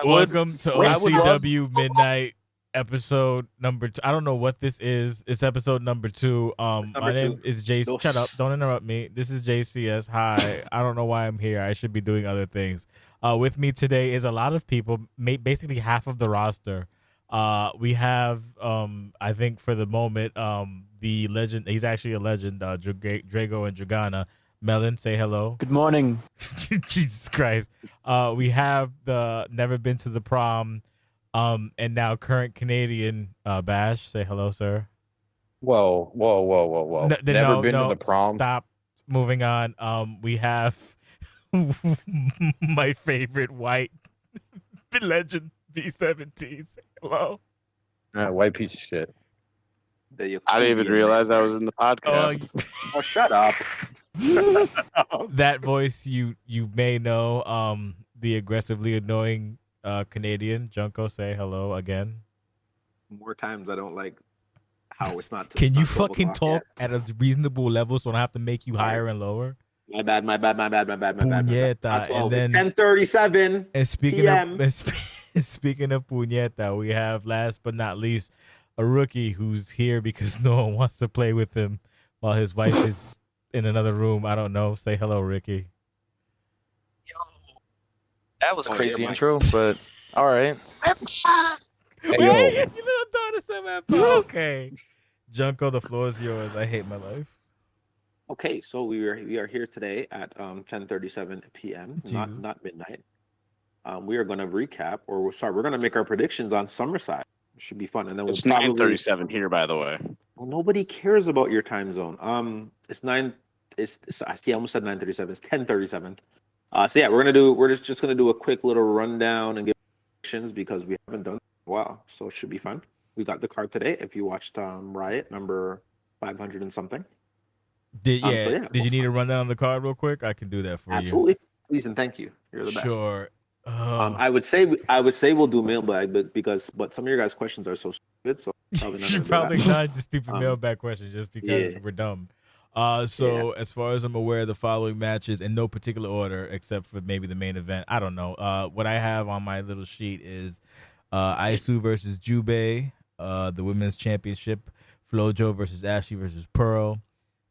Welcome to I would love. OCW Midnight episode number 2. I don't know what this is. It's episode number 2. Number My two. name is Jace. Shut up. Don't interrupt me. This is JCS. Hi. I don't know why I'm here. I should be doing other things. With me today is a lot of people, basically half of the roster. We have, I think for the moment, the legend. He's actually a legend. Drago and Dragana. Melon, say hello. Good morning. Jesus Christ. We have the never been to the prom, and now current Canadian Bash. Say hello, sir. Whoa. Never been to the prom. Stop. Moving on. We have my favorite white legend B17. Say hello. White piece of shit. I I didn't even realize I was in the podcast. Oh, shut up. That voice you may know. The aggressively annoying Canadian Junko. Say hello again. More times I don't like how it's not. Can you fucking talk at a reasonable level so I don't have to make you higher and lower? My bad. Puñeta. And then 10:37. And speaking PM. of speaking of puñeta, we have last but not least a rookie who's here because no one wants to play with him while his wife is in another room. I don't know. Say hello, Ricky. That was a crazy intro, but all right. Hey, you little daughter said, man. Okay, Junko, the floor is yours. I hate my life. Okay, so we are here today at 10:37 p.m. Not midnight. We are going to recap, or we're going to make our predictions on Summercide. It should be fun, and then It's 9:37 here, by the way. Well, nobody cares about your time zone. It's 9. I see. I almost said 9:37. It's 10:37. So yeah, we're just gonna do a quick little rundown and give predictions because we haven't done it in a while, so it should be fun. We got the card today. If you watched Riot number 500 and something. Did you need a rundown on the card real quick? I can do that for you. Absolutely, please and thank you. You're the best. Sure. I would say we'll do mailbag, but some of your guys' questions are so stupid, so probably not. You should probably not just stupid mailbag questions just because we're dumb. As far as I'm aware, the following matches in no particular order except for maybe the main event. I don't know. What I have on my little sheet is Aisu versus Jubei, the women's championship. Flojo versus Ashley versus Pearl.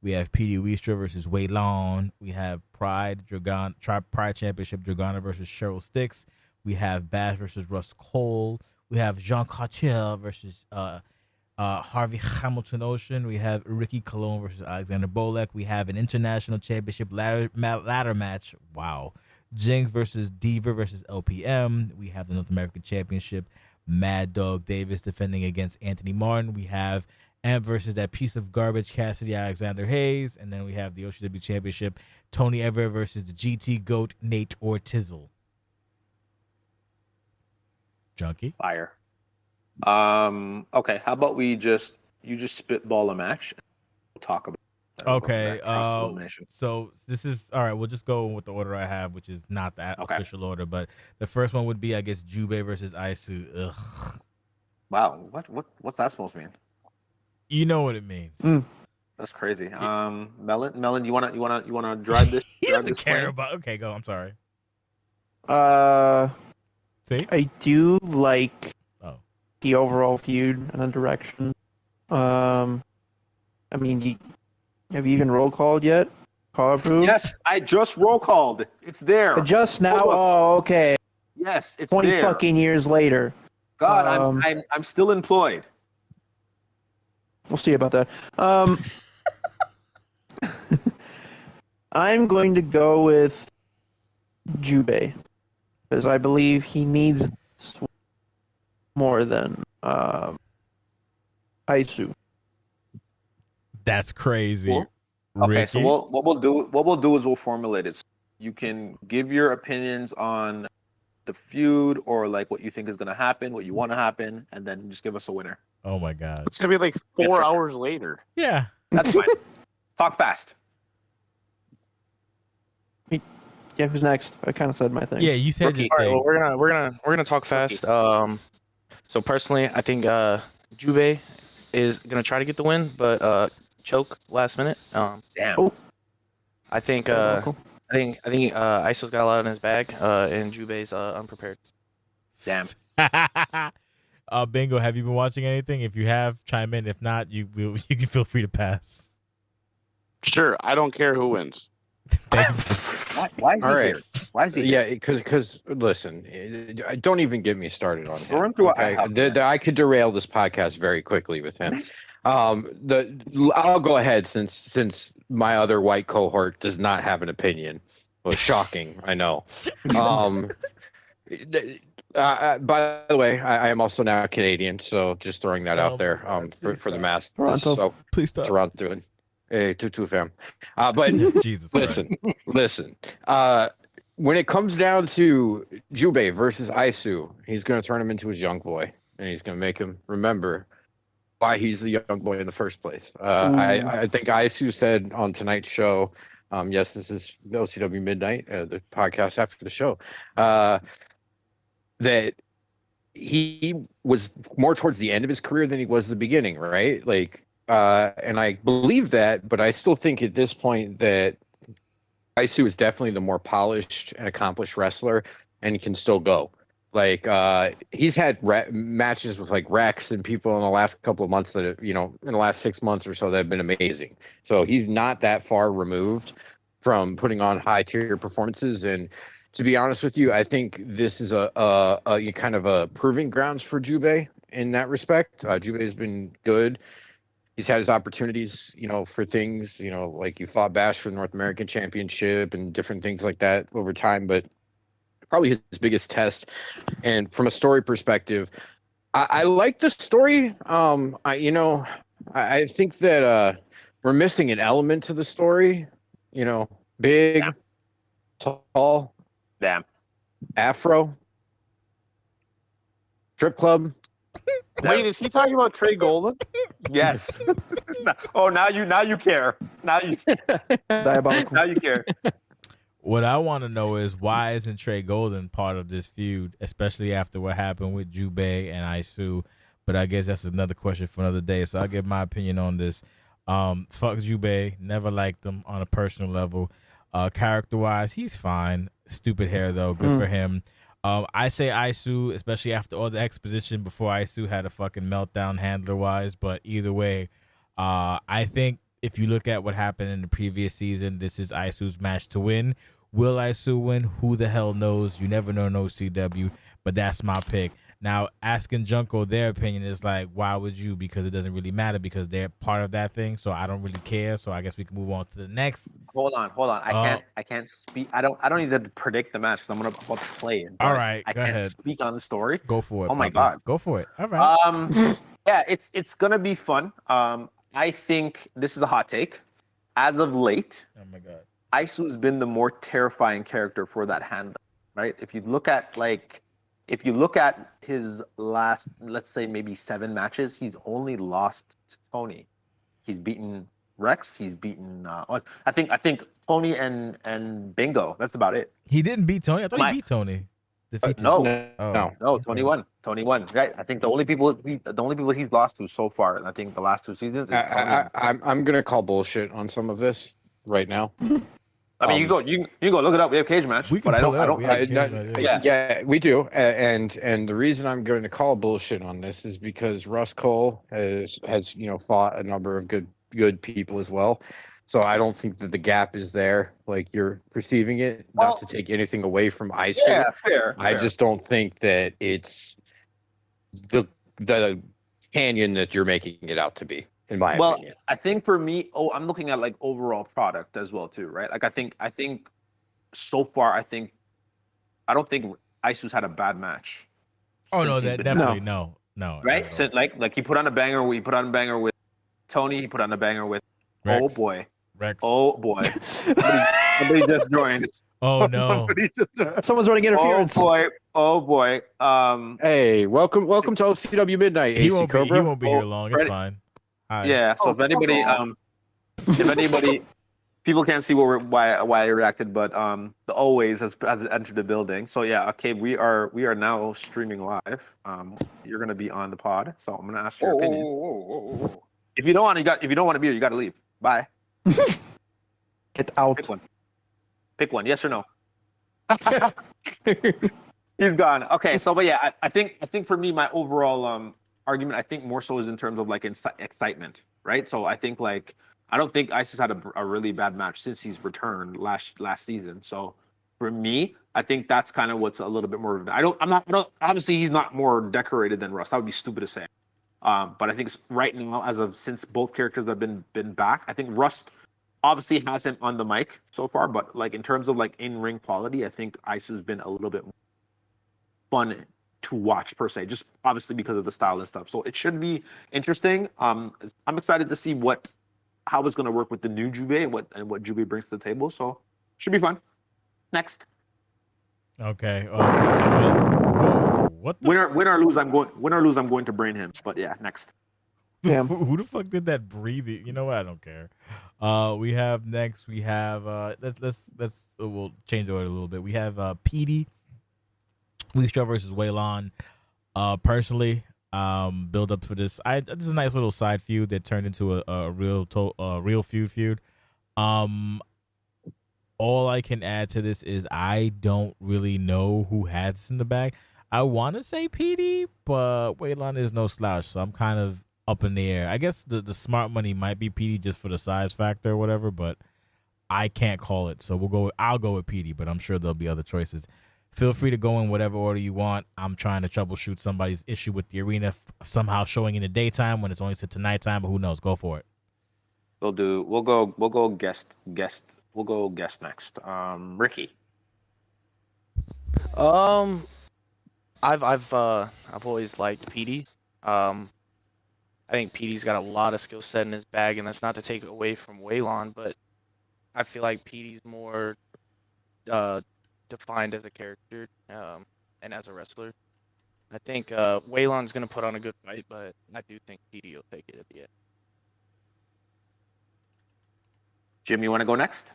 We have PD Wistra versus Wei Long. We have Pride Championship Dragana versus Cheryl Sticks. We have Bash versus Russ Cole. We have Jean Cartier versus Harvey Hamilton Ocean. We have Ricky Colon versus Alexander Bolek. We have an international championship ladder match. Wow. Jinx versus Diva versus LPM. We have the North American Championship. Mad Dog Davis defending against Anthony Martin. We have Amp versus that piece of garbage Cassidy Alexander Hayes. And then we have the OCW Championship. Tony Everett versus the GT GOAT Nate Ortizel. Junkie. Fire. Okay, how about you just spitball a match and we'll talk about it. Okay, so this is all right. We'll just go with the order I have, which is not the official order, but the first one would be, I guess, Jubei versus Aisu. Ugh. Wow, what's that supposed to mean? You know what it means. That's crazy. Melon, you wanna drive this? He doesn't care about. Okay, go. I'm sorry. See, I do like the overall feud and the direction. I mean, have you even roll called yet? Call approved? Yes, I just roll called. It's there. Just now? Oh, okay. Yes, it's 20 there. fucking years later. God, I'm still employed. We'll see about that. I'm going to go with Jubei because I believe he needs more than Aisu. That's crazy. Cool. Okay, Ricky? so what we'll do is we'll formulate it. So you can give your opinions on the feud or like what you think is going to happen, what you want to happen, and then just give us a winner. Oh my God. It's gonna be like 4 hours later. Yeah. That's fine. Talk fast. Yeah, who's next? I kind of said my thing. Yeah, you said your All right, thing. well, we're gonna talk fast. So personally, I think Jubei is gonna try to get the win, but choke last minute. Damn. Oh. I think Iso's got a lot in his bag, and Jubei's unprepared. Damn. Bingo, have you been watching anything? If you have, chime in. If not, you can feel free to pass. Sure, I don't care who wins. Thank you. Why is he All right. here? Why is he Yeah, here? because listen, don't even get me started on him. Run through what Okay? I have. I could derail this podcast very quickly with him. I'll go ahead since my other white cohort does not have an opinion. Well, shocking, I know. By the way, I am also now Canadian, so just throwing that out there for the mass. Toronto. So Please stop. Toronto. Hey, tutu fam. But Jesus listen. When it comes down to Jubei versus Aisu, he's going to turn him into his young boy, and he's going to make him remember why he's the young boy in the first place. I think Aisu said on tonight's show, yes, this is OCW Midnight, the podcast after the show, that he was more towards the end of his career than he was the beginning, right? Like, and I believe that, but I still think at this point that Aisu is definitely the more polished and accomplished wrestler, and he can still go. Like, he's had matches with like Rex and people in the last couple of months that have, in the last 6 months or so that have been amazing. So he's not that far removed from putting on high tier performances. And to be honest with you, I think this is a kind of a proving grounds for Jubei in that respect. Jubei has been good. He's had his opportunities, for things, like you fought Bash for the North American Championship and different things like that over time. But probably his biggest test. And from a story perspective, I like the story. I think that we're missing an element to the story. Big, tall, Damn. afro, strip club. Wait, is he talking about Trey Golden? Yes. Oh, now you care. Now you Diabolical. now you care. What I want to know is why isn't Trey Golden part of this feud, especially after what happened with Jubei and Aisu? But I guess that's another question for another day. So I'll give my opinion on this. Fuck Jubei. Never liked him on a personal level. Character-wise, he's fine. Stupid hair, though. Good for him. I say Aisu, especially after all the exposition before Aisu had a fucking meltdown handler-wise. But either way, I think if you look at what happened in the previous season, this is Aisu's match to win. Will Aisu win? Who the hell knows? You never know in OCW, but that's my pick. Now, asking Junko their opinion is like, why would you? Because it doesn't really matter because they're part of that thing, so I don't really care. So I guess we can move on to the next. Hold on. I can't speak. I don't need to predict the match because I'm about to play it. All right, I go can't ahead. speak on the story. Go for it. Oh my Bobby. God. Go for it. All right. Yeah, it's gonna be fun. I think this is a hot take. As of late, Oh my God. Aisu's been the more terrifying character for that handler, right? If you look at his last, let's say maybe 7 matches, he's only lost to Tony. He's beaten Rex. He's beaten. I think Tony and Bingo. That's about it. He didn't beat Tony. I thought he beat Tony. Defeated. No. Oh. No, Tony won. Tony won. Right. I think the only people he's lost to so far, and I think the last 2 seasons. Is Tony. I'm gonna call bullshit on some of this right now. I mean, you can go look it up. We have cage match. We can but pull it I up. don't. We have cage match, Yeah, we do. And the reason I'm going to call bullshit on this is because Russ Cole has fought a number of good people as well. So I don't think that the gap is there like you're perceiving it. Not to take anything away from Aisu. Yeah, fair. I just don't think that it's the canyon that you're making it out to be, in my opinion. I think for me, I'm looking at like overall product as well too, right? Like I think so far, I don't think Aisu's had a bad match. Oh no, since he's that been definitely back. no. Right? So like he put on a banger. He put on a banger with Tony. He put on a banger with. Rex. Oh boy. Rex. Oh boy. Somebody just joined. Oh no. Someone's running interference. Oh boy. Hey, welcome to OCW Midnight. He AC won't Cobra. be here long. It's Ready? fine. Hi. Yeah. So if anybody, people can't see why I reacted, but the always has entered the building. So yeah, okay, we are now streaming live. You're gonna be on the pod, so I'm gonna ask your opinion. If you don't want to be here, you got to leave. Bye. Get out. Pick one. Yes or no. He's gone. Okay, so but yeah, I think for me, my overall argument, I think more so is in terms of like excitement, right? So I think like I don't think Isis had a really bad match since he's returned last season. So for me, I think that's kind of what's a little bit more. I don't. Obviously, he's not more decorated than Russ. That would be stupid to say. But I think right now, since both characters have been back, I think Rust obviously has him on the mic so far. But like in terms of like in ring quality, I think Isu's been a little bit more fun to watch per se, just obviously because of the style and stuff. So it should be interesting. I'm excited to see how it's going to work with the new Jubei and what Jubei brings to the table. So should be fun. Next. Okay. What? Win or lose, I'm going to brain him. But yeah, next. Damn. Who the fuck did that breathing? You know what? I don't care. We have we'll change the order a little bit. We have PD, Weestra versus Waylon. Personally, build up for this. This is a nice little side feud that turned into a real feud. All I can add to this is I don't really know who has this in the bag. I want to say PD, but Waylon is no slouch, so I'm kind of up in the air. I guess the smart money might be PD just for the size factor or whatever, but I can't call it. So I'll go with PD, but I'm sure there'll be other choices. Feel free to go in whatever order you want. I'm trying to troubleshoot somebody's issue with the arena somehow showing in the daytime when it's only set to nighttime, but who knows? Go for it. We'll go guest. We'll go guest next. Ricky. I've always liked PD. I think PD's got a lot of skill set in his bag, and that's not to take away from Waylon, but I feel like PD's more defined as a character and as a wrestler. I think Waylon's going to put on a good fight, but I do think PD will take it at the end. Jim, you want to go next?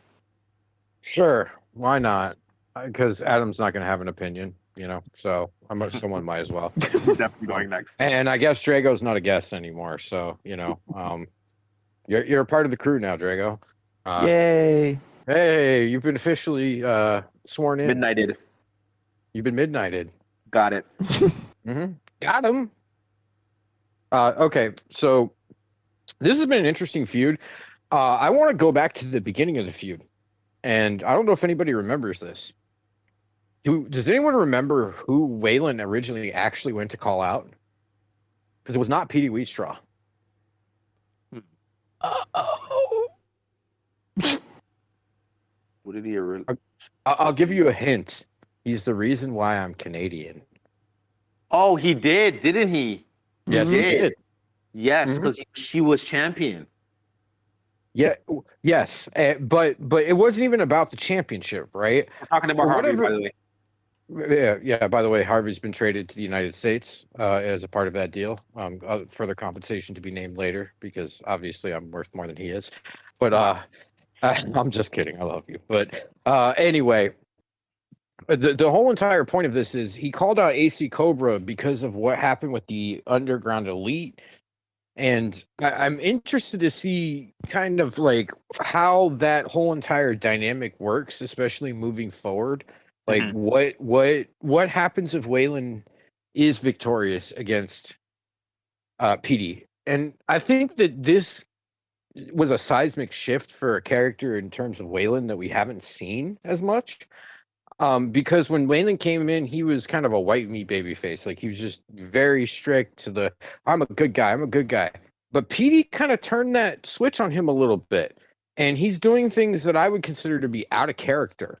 Sure, why not? Because Adam's not going to have an opinion, so someone might as well. Definitely going next. And I guess Drago's not a guest anymore, so you're a part of the crew now, Drago. Yay! Hey, you've been officially sworn in. Midnighted. You've been midnighted. Got it. Got him. Okay, so this has been an interesting feud. I want to go back to the beginning of the feud, and I don't know if anybody remembers this. Does anyone remember who Waylon originally actually went to call out? Because it was not Petey Wheatstraw. Uh-oh. What did he really? I'll give you a hint. He's the reason why I'm Canadian. Oh, he did, didn't he? Yes, he did. Yes, because she was champion. Yeah, yes, but it wasn't even about the championship, right? We're talking about Harvey, by the way. Yeah. By the way, Harvey's been traded to the United States as a part of that deal. Further compensation to be named later, because obviously I'm worth more than he is. But I'm just kidding. I love you. But anyway, the whole entire point of this is he called out AC Cobra because of what happened with the Underground Elite. And I'm interested to see kind of like how that whole entire dynamic works, especially moving forward. Like what happens if Waylon is victorious against PD? And I think that this was a seismic shift for a character in terms of Waylon that we haven't seen as much. Because when Waylon came in, he was kind of a white meat baby face. Like he was just very strict to I'm a good guy. But PD kind of turned that switch on him a little bit. And he's doing things that I would consider to be out of character,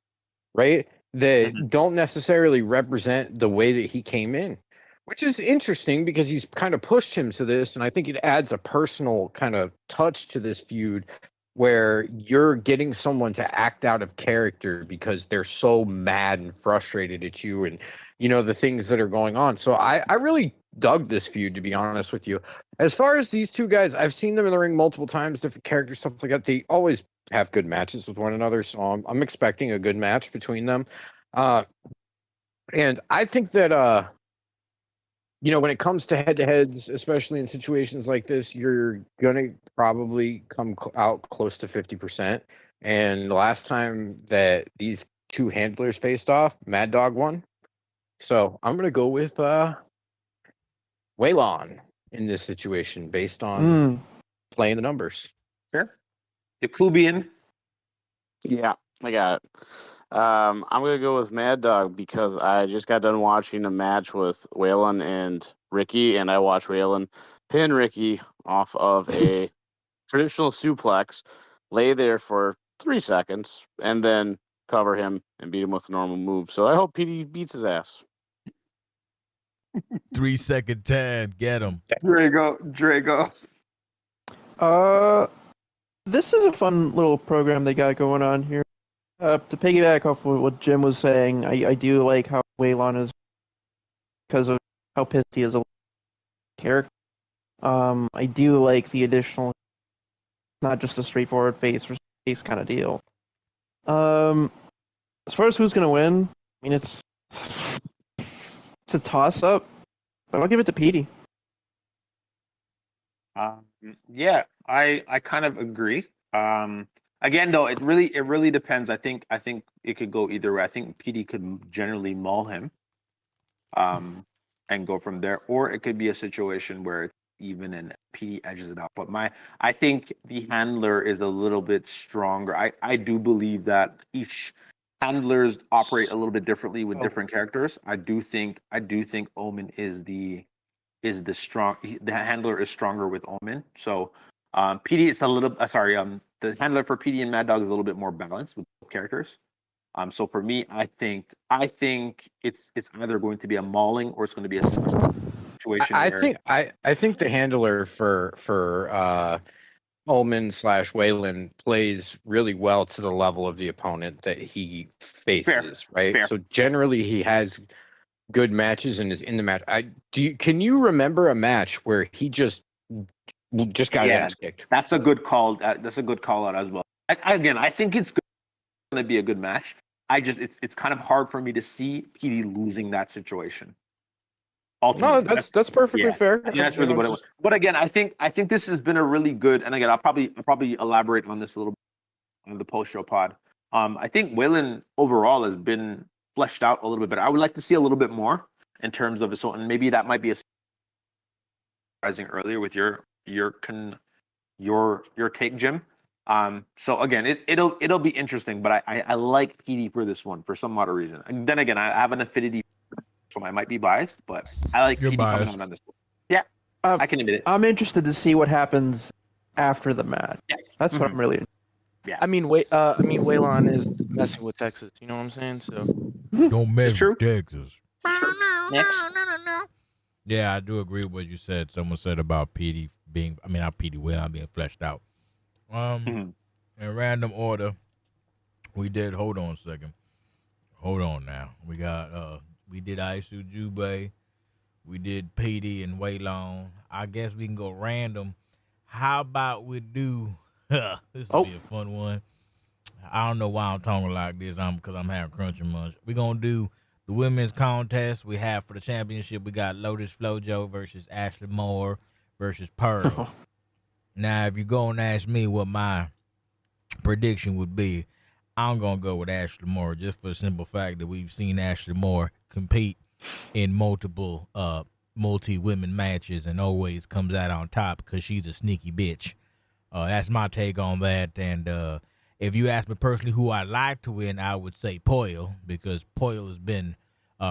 right? That don't necessarily represent the way that he came in, which is interesting because he's kind of pushed him to this. And I think it adds a personal kind of touch to this feud where you're getting someone to act out of character because they're so mad and frustrated at you and, the things that are going on. So I really dug this feud, to be honest with you. As far as these two guys, I've seen them in the ring multiple times, different characters, stuff like that. They always have good matches with one another. So I'm expecting a good match between them. And I think that, when it comes to head-to-heads, especially in situations like this, you're going to probably come out close to 50%. And the last time that these two handlers faced off, Mad Dog won. So I'm gonna go with Waylon in this situation based on playing the numbers. Fair. Yakubian. Yeah, I got it. I'm gonna go with Mad Dog because I just got done watching a match with Waylon and Ricky, and I watched Waylon pin Ricky off of a traditional suplex, lay there for 3 seconds, and then cover him and beat him with a normal move. So I hope PD beats his ass. 3 second time, get him. Drago. This is a fun little program they got going on here. To piggyback off of what Jim was saying, I do like how Waylon is because of how pissed he is a character. I do like the additional, not just a straightforward face versus face kind of deal. As far as who's gonna win, I mean it's a toss up, but I'll give it to Petey. Yeah, I kind of agree. Again, though, it really depends. I think it could go either way. I think PD could generally maul him, and go from there, or it could be a situation where it's even and PD edges it out. But I think the handler is a little bit stronger. I do believe that each handlers operate a little bit differently with different characters. I do think Omen is the strong. The handler is stronger with Omen. So PD, it's a little. The handler for PD and Mad Dog is a little bit more balanced with both characters. So for me, I think it's either going to be a mauling or it's going to be a situation. I think the handler for Omen / Waylon plays really well to the level of the opponent that he faces. Right. Fair. So generally, he has good matches and is in the match. Can you remember a match where he just got his ass kicked? That's a good call. That's a good call out as well. I think it's going to be a good match. It's kind of hard for me to see PD losing that situation. Ultimately, no, that's perfectly fair. That's really what it was. But again, I think this has been a really good. And again, I'll probably elaborate on this a little bit on the post show pod. I think Waylon overall has been fleshed out a little bit better. I would like to see a little bit more in terms of it. So, and maybe that might be a surprising earlier with your take, Jim. So again, it'll be interesting, but I like PD for this one for some odd reason. And then again, I have an affinity, so I might be biased, but I like PD coming on this one. Yeah, I can admit it. I'm interested to see what happens after the match. Yeah. That's what I'm really. Yeah. I mean, Waylon is messing with Texas. You know what I'm saying? So don't mess with Texas. Next. Yeah, I do agree with what you said. Someone said about PD being, not PD, Waylon being fleshed out. In random order, we did. Hold on a second. Hold on now. We got we did Isu Jubei, we did PD and Waylon. I guess we can go random. How about we do? This will be a fun one. I don't know why I'm talking like this. Because I'm having crunching munch. We're gonna do the women's contest we have for the championship. We got Lotus Flojo versus Ashley Moore versus Pearl. Now, if you're going to ask me what my prediction would be, I'm going to go with Ashley Moore just for the simple fact that we've seen Ashley Moore compete in multiple multi-women matches and always comes out on top because she's a sneaky bitch. That's my take on that. And if you ask me personally who I'd like to win, I would say Poyle because Poyle has been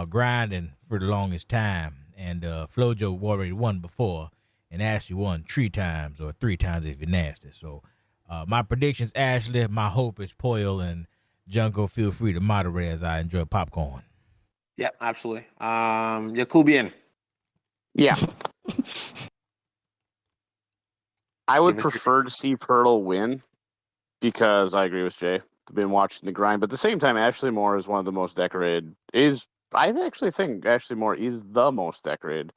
grinding for the longest time. And Flojo already won before. And Ashley won 3 times or 3 times if you're nasty. So my prediction's Ashley. My hope is Poyle, and Junko, feel free to moderate as I enjoy popcorn. Yeah, absolutely. Yakubian. Yeah. I would prefer to see Pearl win because I agree with Jay. I've been watching the grind, but at the same time, Ashley Moore is one of the most decorated. I actually think Ashley Moore is the most decorated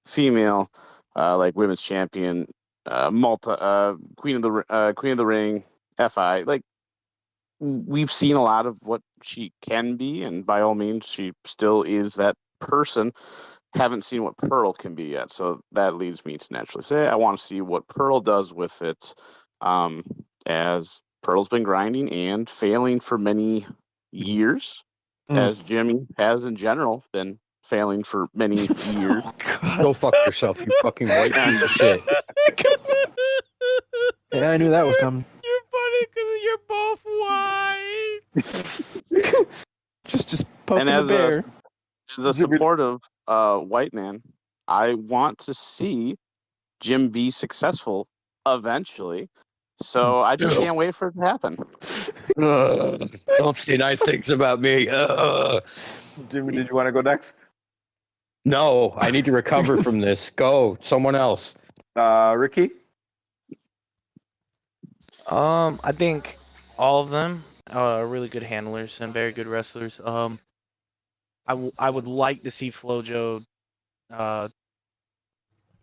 female. Women's champion, Queen of the Ring, FI. Like we've seen a lot of what she can be, and by all means, she still is that person. Haven't seen what Pearl can be yet, so that leads me to naturally say I want to see what Pearl does with it, as Pearl's been grinding and failing for many years, as Jimmy has in general been failing for many years. Oh, God. Go fuck yourself, you fucking white piece of shit. Yeah, I knew that was coming. You're funny because you're both white. Just poking And the bear. as a supportive white man, I want to see Jim be successful eventually. So I just can't wait for it to happen. Don't say nice things about me. Jimmy, did you want to go next? No, I need to recover from this. Go, someone else. Ricky? I think all of them are really good handlers and very good wrestlers. I would like to see FloJo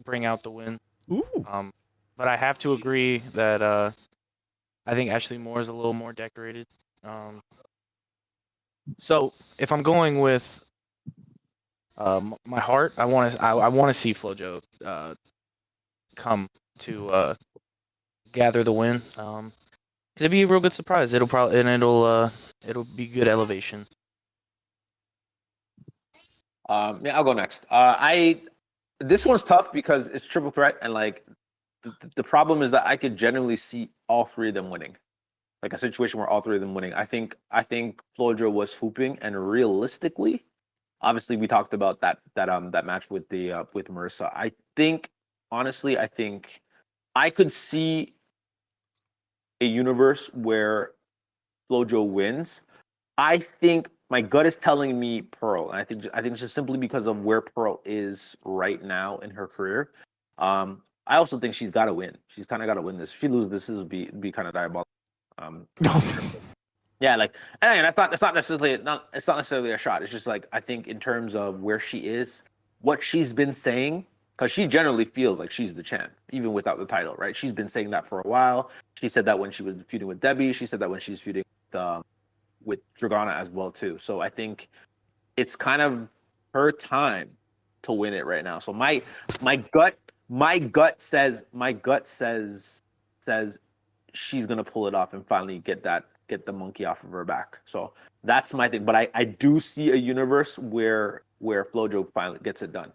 bring out the win. Ooh. But I have to agree that I think Ashley Moore is a little more decorated. So if I'm going with my heart, I want to see FloJo come to gather the win. It'd be a real good surprise. It'll be good elevation. Yeah, I'll go next. This one's tough because it's triple threat, and like the problem is that I could generally see all three of them winning, like a situation where all three of them winning. I think FloJo was hooping, and realistically, obviously we talked about that match with with Marissa. I think I could see a universe where FloJo wins. I think my gut is telling me Pearl, and I think it's just simply because of where Pearl is right now in her career. I also think she's got to win. She's kind of got to win this. If she loses this, it would be kind of diabolical. Yeah, like, and it's not necessarily a shot. It's just like I think in terms of where she is, what she's been saying, because she generally feels like she's the champ, even without the title, right? She's been saying that for a while. She said that when she was feuding with Debbie. She said that when she's feuding with Dragana as well too. So I think it's kind of her time to win it right now. So my gut says she's gonna pull it off and finally get the monkey off of her back. So that's my thing. But I do see a universe where FloJo finally gets it done.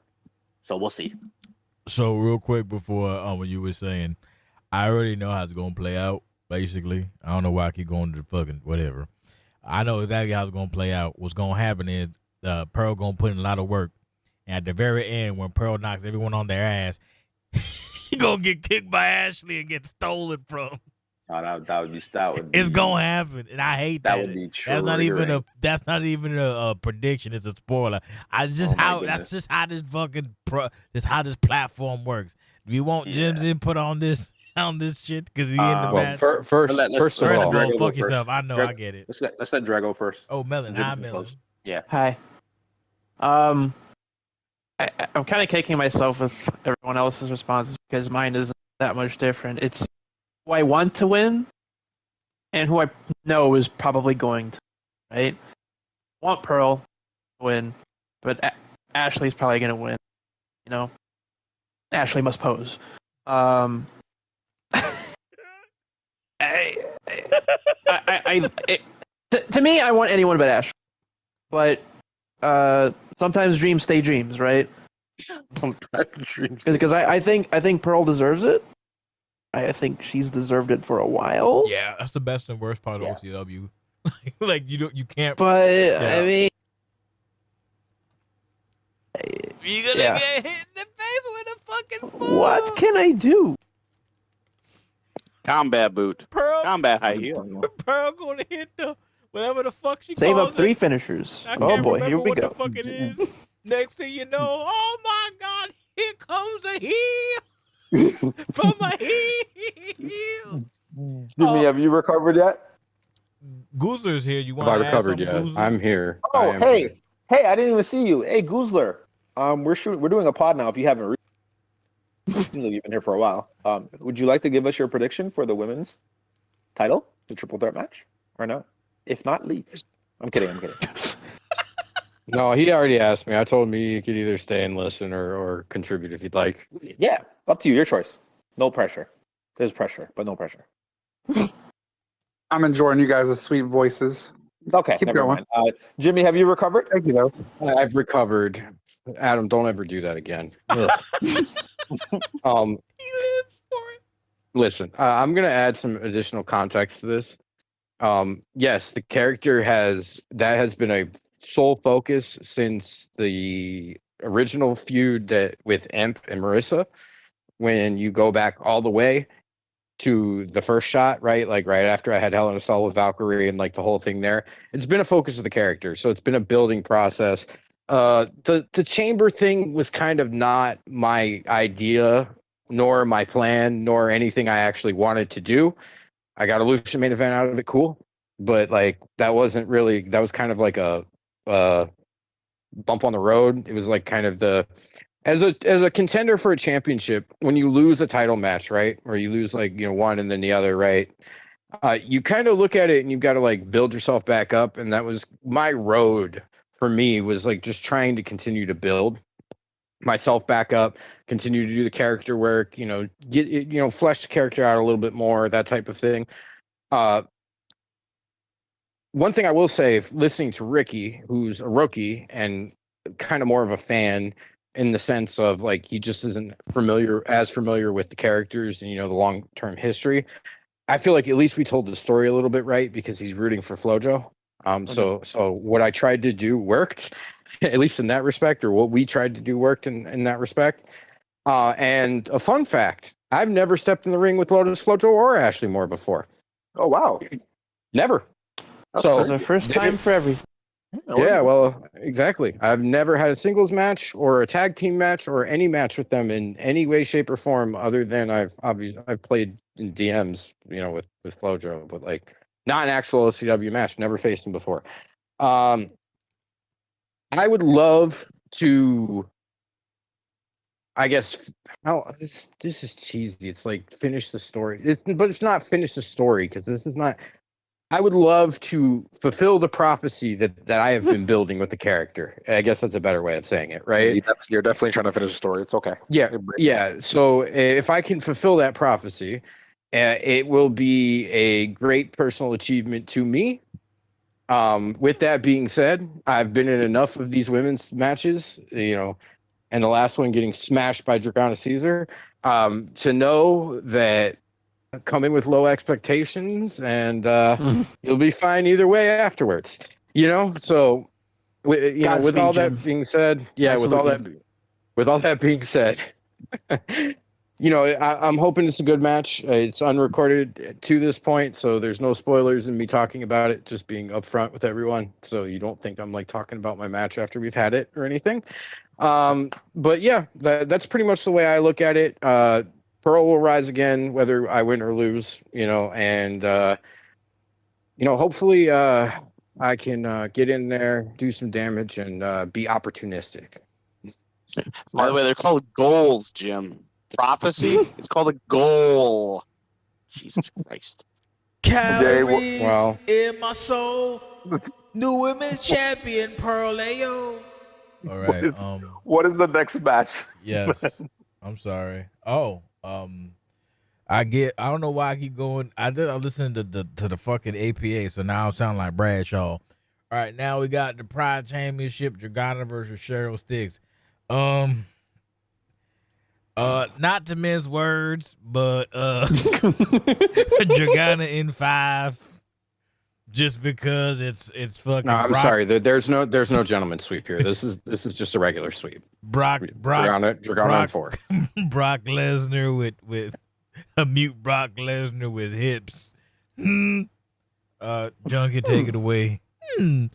So we'll see. So real quick before what you were saying, I already know how it's gonna play out. Basically, I don't know why I keep going to the fucking whatever. I know exactly how it's gonna play out. What's gonna happen is Pearl gonna put in a lot of work, and at the very end, when Pearl knocks everyone on their ass, he gonna get kicked by Ashley and get stolen from. Oh, that would be. It's gonna happen, and I hate that. That would be true. That's not even a prediction. It's a spoiler. That's just how this fucking this platform works. Do you want Jim's input on this shit? Because he in the match. First of all, fuck yourself. I know. I get it. Let's let Drago first. Oh, Melon. Hi, Melon. Yeah. Hi. I'm kind of kicking myself with everyone else's responses because mine isn't that much different. It's who I want to win and who I know is probably going to, right? I want Pearl to win, but Ashley's probably going to win. You know? Ashley must pose. To me, I want anyone but Ashley. But sometimes dreams stay dreams, right? Because I think Pearl deserves it. I think she's deserved it for a while. Yeah, that's the best and worst part of OCW. Like you can't. But I mean, you're gonna get hit in the face with a fucking ball. What can I do? Combat boot. Pearl. Combat high heel. Pearl gonna hit the whatever the fuck she Save calls up 3 it. finishers. I Oh can't boy, remember here we what go. the fuck it is. Next thing you know, oh my God, here comes a heel from a heel. Jimmy, have you recovered yet? Goozler's here. You want have to I ask recovered something, yet? Goozler? I'm here. Oh, hey, I didn't even see you. Hey, Goozler. We're doing a pod now. If you haven't, you've been here for a while. Would you like to give us your prediction for the women's title, the triple threat match, or no? If not, leave. I'm kidding. No, he already asked me. I told him you could either stay and listen or contribute if you'd like. Yeah, up to you. Your choice. No pressure. There's pressure, but no pressure. I'm enjoying you guys' sweet voices. Okay, Keep going. mind. Jimmy, have you recovered? Thank you, though. I've recovered Adam, don't ever do that again. Listen, I'm gonna add some additional context to this. Yes, the character has been a sole focus since the original feud that with Emp and Marissa. When you go back all the way to the first shot, right? Like right after I had Hell in a Cell with Valkyrie and like the whole thing there, it's been a focus of the character. So it's been a building process. The chamber thing was kind of not my idea, nor my plan, nor anything I actually wanted to do. I got a Lucian main event out of it, cool. But like that was kind of like a bump on the road. It was like kind of as a contender for a championship, when you lose a title match, right? Or you lose like, one and then the other, right? You kind of look at it and you've got to like build yourself back up. And that was my road for me, was like just trying to continue to build myself back up, continue to do the character work, get flesh the character out a little bit more, that type of thing. One thing I will say, listening to Ricky, who's a rookie and kind of more of a fan in the sense of like he just isn't familiar with the characters and the long-term history. I feel like at least we told the story a little bit right because he's rooting for Flojo. So what I tried to do worked, at least in that respect, or what we tried to do worked in that respect. And a fun fact: I've never stepped in the ring with Lotus, Flojo, or Ashley Moore before. Oh wow, never. That's so It was the first time for every. Yeah, well, exactly. I've never had a singles match or a tag team match or any match with them in any way, shape, or form, other than I've played in DMs, with Flojo, but like not an actual OCW match. Never faced him before. I would love to. I guess this is cheesy. It's like finish the story. But it's not finish the story because this is not. I would love to fulfill the prophecy that I have been building with the character. I guess that's a better way of saying it, right? You're definitely trying to finish the story. It's okay. Yeah. So if I can fulfill that prophecy, it will be a great personal achievement to me. With that being said, I've been in enough of these women's matches, and the last one getting smashed by Dragana Caesar, to know that come in with low expectations and you'll be fine either way afterwards. So with all that being said, with all that being said, I'm hoping it's a good match. It's unrecorded to this point, so there's no spoilers in me talking about it, just being upfront with everyone, so you don't think I'm like talking about my match after we've had it or anything. But yeah, that's pretty much the way I look at it. Pearl will rise again, whether I win or lose, and hopefully I can get in there, do some damage, and be opportunistic. By the way, they're called goals, Jim. Prophecy? It's called a goal. Jesus Christ. Calories in my soul. New women's champion, Pearl Ayo. All right. What is the next match? Yes. I'm sorry. Oh, I don't know why I keep going. I listened to the fucking APA, so now I sound like Bradshaw. All right, now we got the Pride Championship, Dragana versus Cheryl Sticks. Not to mince words, but Dragana in 5, just because it's fucking. No, I'm sorry. There's no gentleman's sweep here. This is just a regular sweep. Dragana in 4. Brock Lesnar with a mute Brock Lesnar with hips. Junkie, take it away. Don't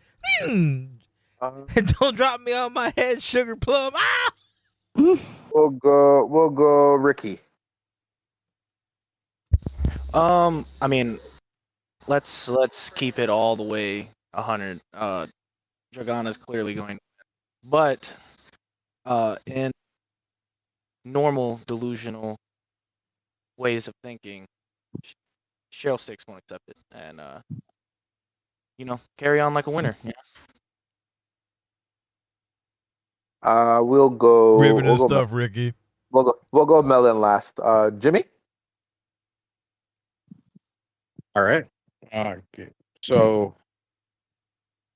drop me on my head, Sugar Plum. Ah! We'll go Ricky. I mean, let's keep it all the way 100. Dragana's clearly going, but in normal delusional ways of thinking, Cheryl Sticks won't accept it, and carry on like a winner. Yeah. We'll go Riveting stuff, Ricky. We'll go Melon last. Jimmy. All right. Okay. So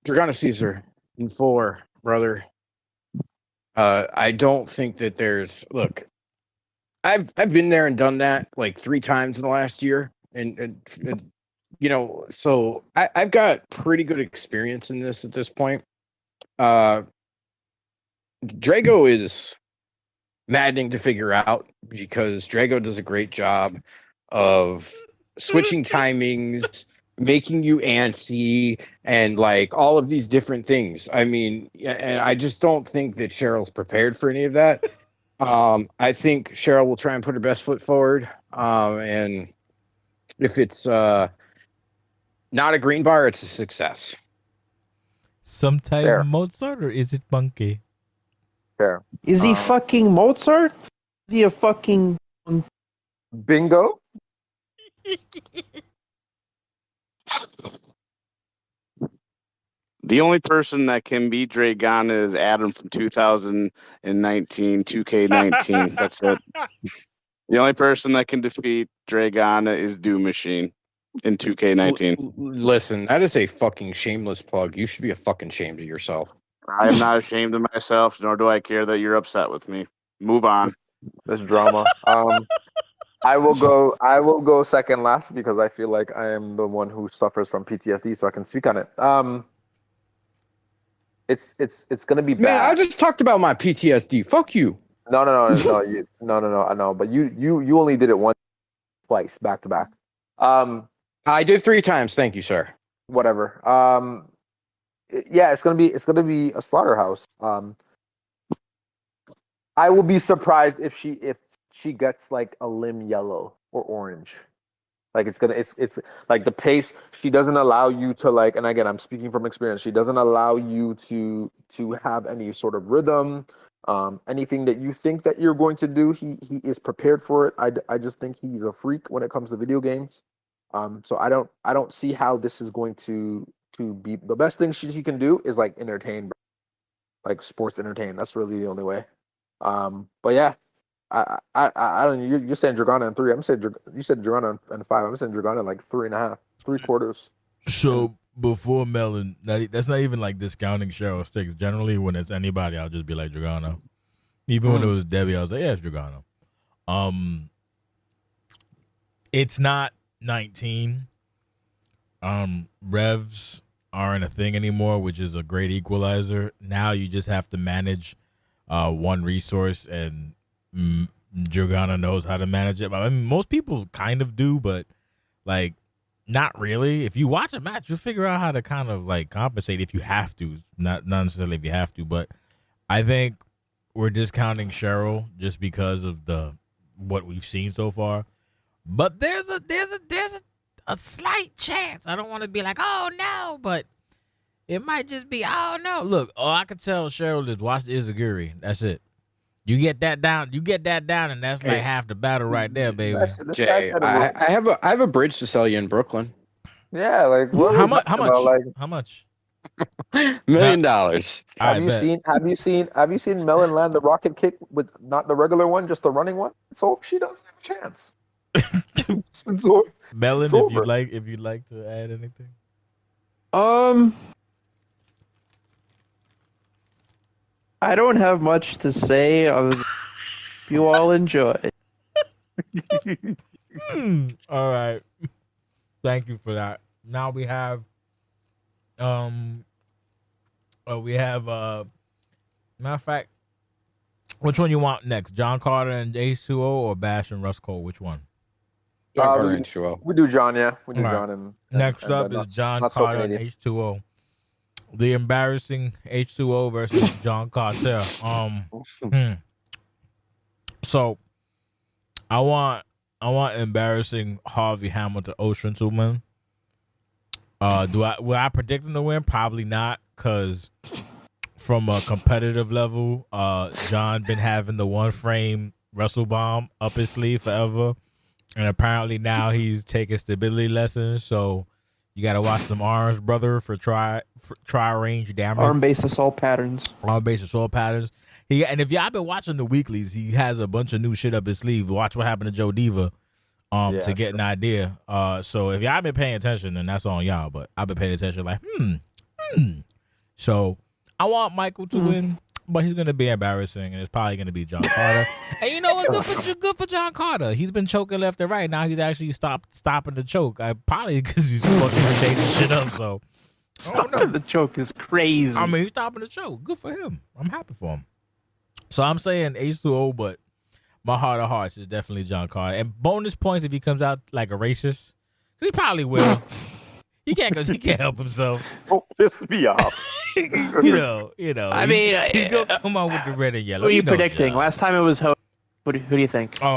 Dragana Caesar in 4, brother. I don't think that there's look. I've been there and done that like 3 times in the last year, and so I've got pretty good experience in this at this point. Drago is maddening to figure out because Drago does a great job of switching timings, making you antsy, and like all of these different things. I mean, and I just don't think that Cheryl's prepared for any of that. I think Cheryl will try and put her best foot forward. And if it's not a green bar, it's a success. Sometimes Fair. Mozart, or is it monkey? Fair. Is he fucking Mozart? Is he a fucking bingo? The only person that can beat Dragana is Adam from 2019, 2K19. That's it. The only person that can defeat Dragana is Doom Machine in 2K19. Listen, that is a fucking shameless plug. You should be a fucking ashamed of yourself. I am not ashamed of myself, nor do I care that you're upset with me. Move on. This drama. I will go second last because I feel like I am the one who suffers from PTSD, so I can speak on it. It's gonna be bad. Man, I just talked about my PTSD. Fuck you. No, I know, but you only did it twice, back to back. I did 3 times. Thank you, sir. Whatever. Yeah, it's gonna be a slaughterhouse. I will be surprised if she gets like a limb yellow or orange. Like it's like the pace. She doesn't allow you to like, and again, I'm speaking from experience. She doesn't allow you to have any sort of rhythm. Anything that you think that you're going to do, he is prepared for it. I just think he's a freak when it comes to video games. So I don't see how this is going to be. The best thing she can do is like entertain, like sports entertain. That's really the only way. But yeah, I don't. You're saying Dragana in 3. I'm saying you said Dragana in 5. I'm saying Dragana in like 3.5, 3/4. So before Melon, that's not even like discounting Cheryl Sticks. Generally, when it's anybody, I'll just be like Dragana. Even when it was Debbie, I was like, yeah, it's Dragana. It's not 19. Revs aren't a thing anymore, which is a great equalizer. Now you just have to manage one resource, and Dragana knows how to manage it. I mean, most people kind of do, but like not really. If you watch a match, you'll figure out how to kind of like compensate if you have to. Not necessarily if you have to, but I think we're discounting Cheryl just because of what we've seen so far. But there's a slight chance. I don't want to be like, oh no, but it might just be, oh no. Look, all I can tell Cheryl is watch the Izaguri. That's it. You get that down, and that's like half the battle right there, baby. Jay, I have a bridge to sell you in Brooklyn. Yeah, like how much? How much? $1 million. Have you seen Melon land the rocket kick with not the regular one, just the running one? So she doesn't have a chance. Melon, if you'd like to add anything. I don't have much to say other than you all enjoy. All right. Thank you for that. Now we have matter of fact, which one you want next? John Carter and H2O or Bash and Russ Cole? Which one? John Carter and H2O. We do John, yeah. We do All John right. and next up is John Carter and H2O. The embarrassing H2O versus John Carter. So I want embarrassing Harvey Hamilton Ocean to win. Will I predict him to win? Probably not, because from a competitive level, John been having the one frame wrestle bomb up his sleeve forever, and apparently now he's taking stability lessons. So you got to watch them arms, brother, for try range damage. Arm-based assault patterns. And if y'all been watching the weeklies, he has a bunch of new shit up his sleeve. Watch what happened to Joe Diva to get an idea. So if y'all been paying attention, then that's on y'all. But I've been paying attention like, So I want Michael to win, but he's going to be embarrassing, and it's probably going to be John Carter. And you know what? Good for John Carter. He's been choking left and right. Now he's actually stopping the choke. Probably because he's fucking changing shit up. So Stopping the choke is crazy. I mean, he's stopping the choke. Good for him. I'm happy for him. So I'm saying H2O, but my heart of hearts is definitely John Carter. And bonus points if he comes out like a racist. He probably will. He can't help himself. Oh, piss me off. you know. I mean, he's gonna come out with the red and yellow. Who are you predicting? Last time it was Ho. Who do you think? Oh,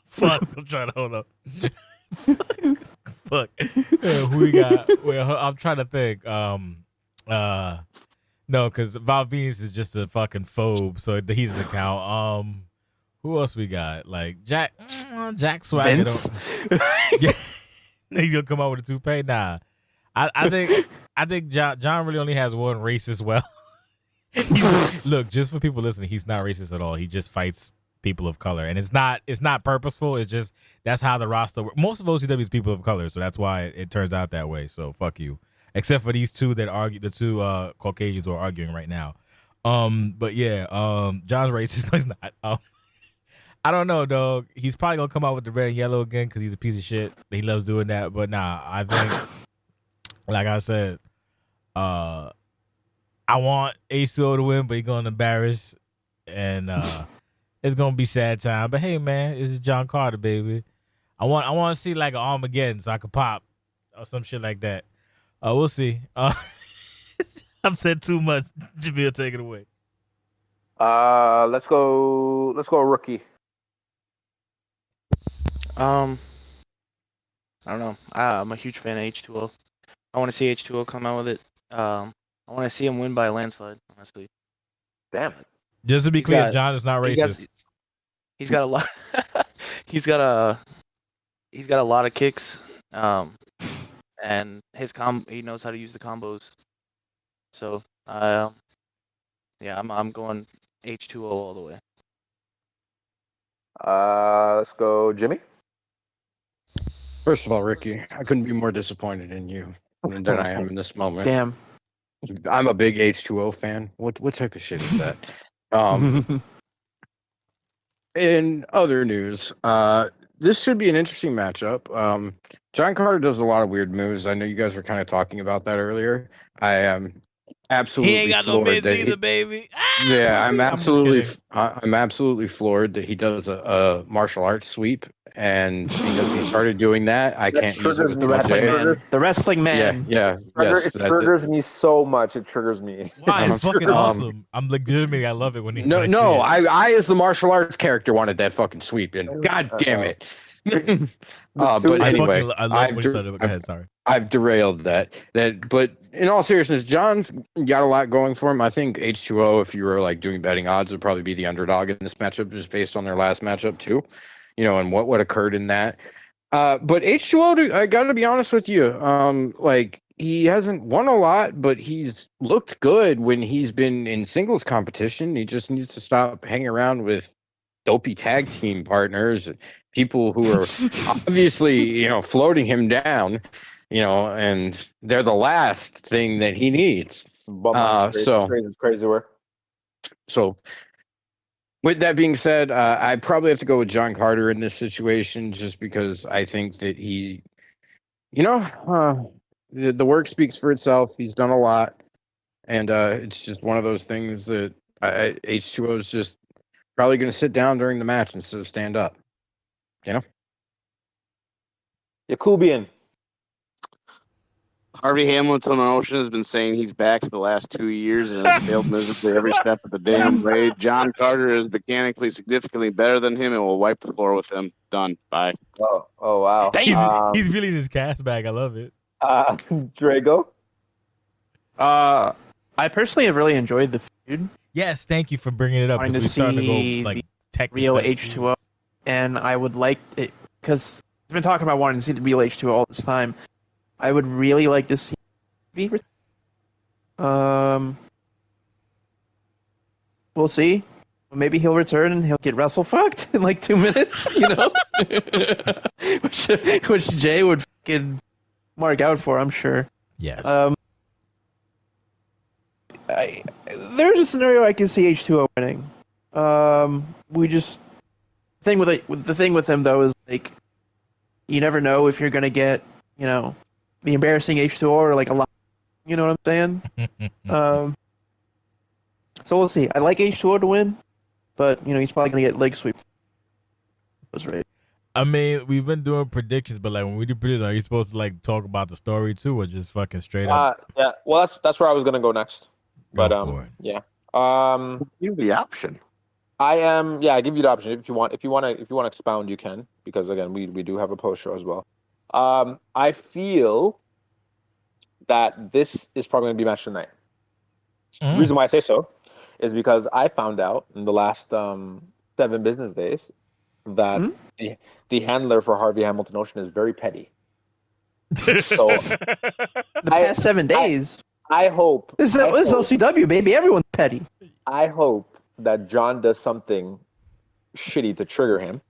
fuck. I'm trying to hold up. Fuck. Who we got? Well, I'm trying to think. No, because Val Venus is just a fucking phobe, so he's an account. Who else we got? Like Jack Swagger. Yeah. He's gonna come out with a toupee. Nah, I think John really only has one racist. Well, look, just for people listening, he's not racist at all. He just fights people of color, and it's not purposeful. It's just that's how the roster works. Most of OCW is people of color, so that's why it turns out that way. So fuck you. Except for these two that argue, the two Caucasians who are arguing right now. But yeah, John's racist. No, he's not. I don't know, dog. He's probably gonna come out with the red and yellow again because he's a piece of shit. He loves doing that. But nah, I think, like I said, I want H2O to win, but he's gonna embarrass, and it's gonna be sad time. But hey, man, this is John Carter, baby. I want to see like an Armageddon so I could pop or some shit like that. We'll see. I've said too much. Jamil, take it away. Let's go rookie. I don't know. I'm a huge fan of H2O. I want to see H2O come out with it. I want to see him win by a landslide, honestly. Damn it. Just to be clear, John is not racist. He's got a lot. he's got a lot of kicks. And he knows how to use the combos. So, yeah, I'm going H2O all the way. Let's go Jimmy. First of all, Ricky, I couldn't be more disappointed in you than I am in this moment. Damn. I'm a big H2O fan. What type of shit is that? In other news, this should be an interesting matchup. John Carter does a lot of weird moves. I know you guys were kind of talking about that earlier. I am absolutely. He ain't got no mids either, baby. Yeah, I'm absolutely floored that he does a martial arts sweep, and because he started doing that, I can't use it with the wrestling man. The wrestling man. Yeah. It triggers me so much. It triggers me. Why? It's fucking awesome. I'm legitimately. I love it when he. I as the martial arts character wanted that fucking sweep, and god damn it. But anyway, I love what he said. Go ahead, sorry. I've derailed that. But in all seriousness, John's got a lot going for him. I think H2O, if you were like doing betting odds, would probably be the underdog in this matchup, just based on their last matchup too, and what occurred in that. But H2O, I got to be honest with you, like he hasn't won a lot, but he's looked good when he's been in singles competition. He just needs to stop hanging around with dopey tag team partners, people who are obviously, floating him down, and they're the last thing that he needs. Crazy work. So with that being said, I probably have to go with John Carter in this situation, just because I think that he, the work speaks for itself. He's done a lot, and it's just one of those things that H2O is just probably going to sit down during the match instead of stand up. Yakubian. Harvey Hamilton on Ocean has been saying he's back for the last 2 years and has failed miserably every step of the damn way. John Carter is mechanically significantly better than him and will wipe the floor with him. Done. Bye. Oh wow. He's really in his cast bag. I love it. Drago. I personally have really enjoyed the feud. Yes, thank you for bringing it up. Wanting to we're starting to see go like tech real H2O, and I would like it because I've been talking about wanting to see the real H2O all this time. I would really like to see. We'll see. Maybe he'll return and he'll get wrestle fucked in like 2 minutes, which Jay would fucking mark out for, I'm sure. Yes. there's a scenario I can see H2O winning. We just the thing with him though is like you never know if you're gonna get the embarrassing H2O or like a lot. You know what I'm saying? So we'll see. I like H2O to win, but he's probably gonna get leg sweep. That's right. I mean, we've been doing predictions, but like when we do predictions, are you supposed to like talk about the story too, or just fucking straight up? Yeah. Well, that's where I was gonna go next. But Go for it. yeah. Give the option. I am. Yeah, I give you the option if you want. If you want to expound, you can, because again, we do have a post show as well. I feel that this is probably gonna be match of the night. The reason why I say so is because I found out in the last 7 business days that the handler for Harvey Hamilton Ocean is very petty. So the past 7 days. I hope this is OCW, baby. Everyone's petty. I hope that John does something shitty to trigger him,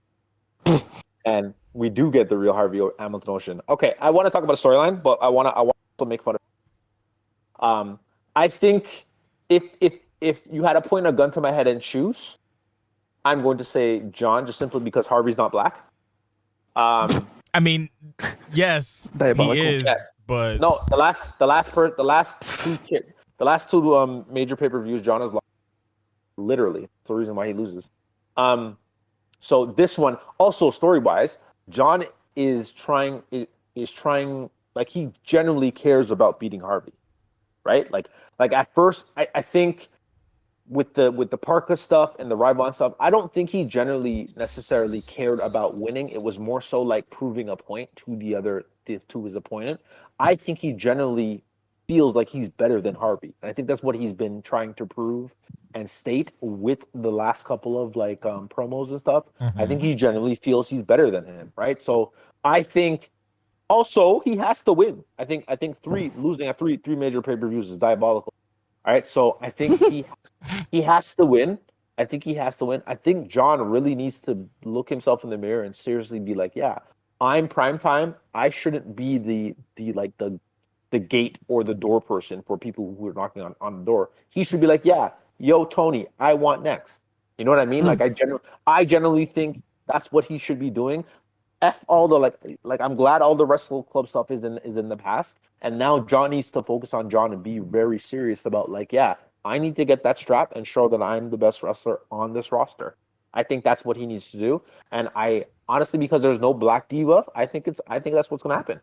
and we do get the real Harvey Hamilton Ocean. Okay, I want to talk about a storyline, but I want to make fun of. I think if you had to point a gun to my head and choose, I'm going to say John, just simply because Harvey's not black. I mean, yes, he is, but no. The last two major pay-per-views, John has lost. Literally, that's the reason why he loses. So this one, also story-wise, John is trying like he genuinely cares about beating Harvey, right? Like at first, I think with the Parka stuff and the Rybon stuff, I don't think he generally necessarily cared about winning. It was more so like proving a point to his opponent. I think he generally feels like he's better than Harvey. And I think that's what he's been trying to prove and state with the last couple of like promos and stuff. I think he generally feels he's better than him, right? So I think also he has to win. I think losing at three major pay-per-views is diabolical. All right, so I think he has to win. I think he has to win. I think John really needs to look himself in the mirror and seriously be like, yeah, I'm prime time. I shouldn't be the gate or the door person for people who are knocking on the door. He should be like, yeah, yo, Tony, I want next. You know what I mean? Like I generally think that's what he should be doing. F all the like I'm glad all the Wrestle Club stuff is in the past. And now John needs to focus on John and be very serious about like, yeah, I need to get that strap and show that I'm the best wrestler on this roster. I think that's what he needs to do. And I honestly, because there's no black diva, I think that's what's gonna happen.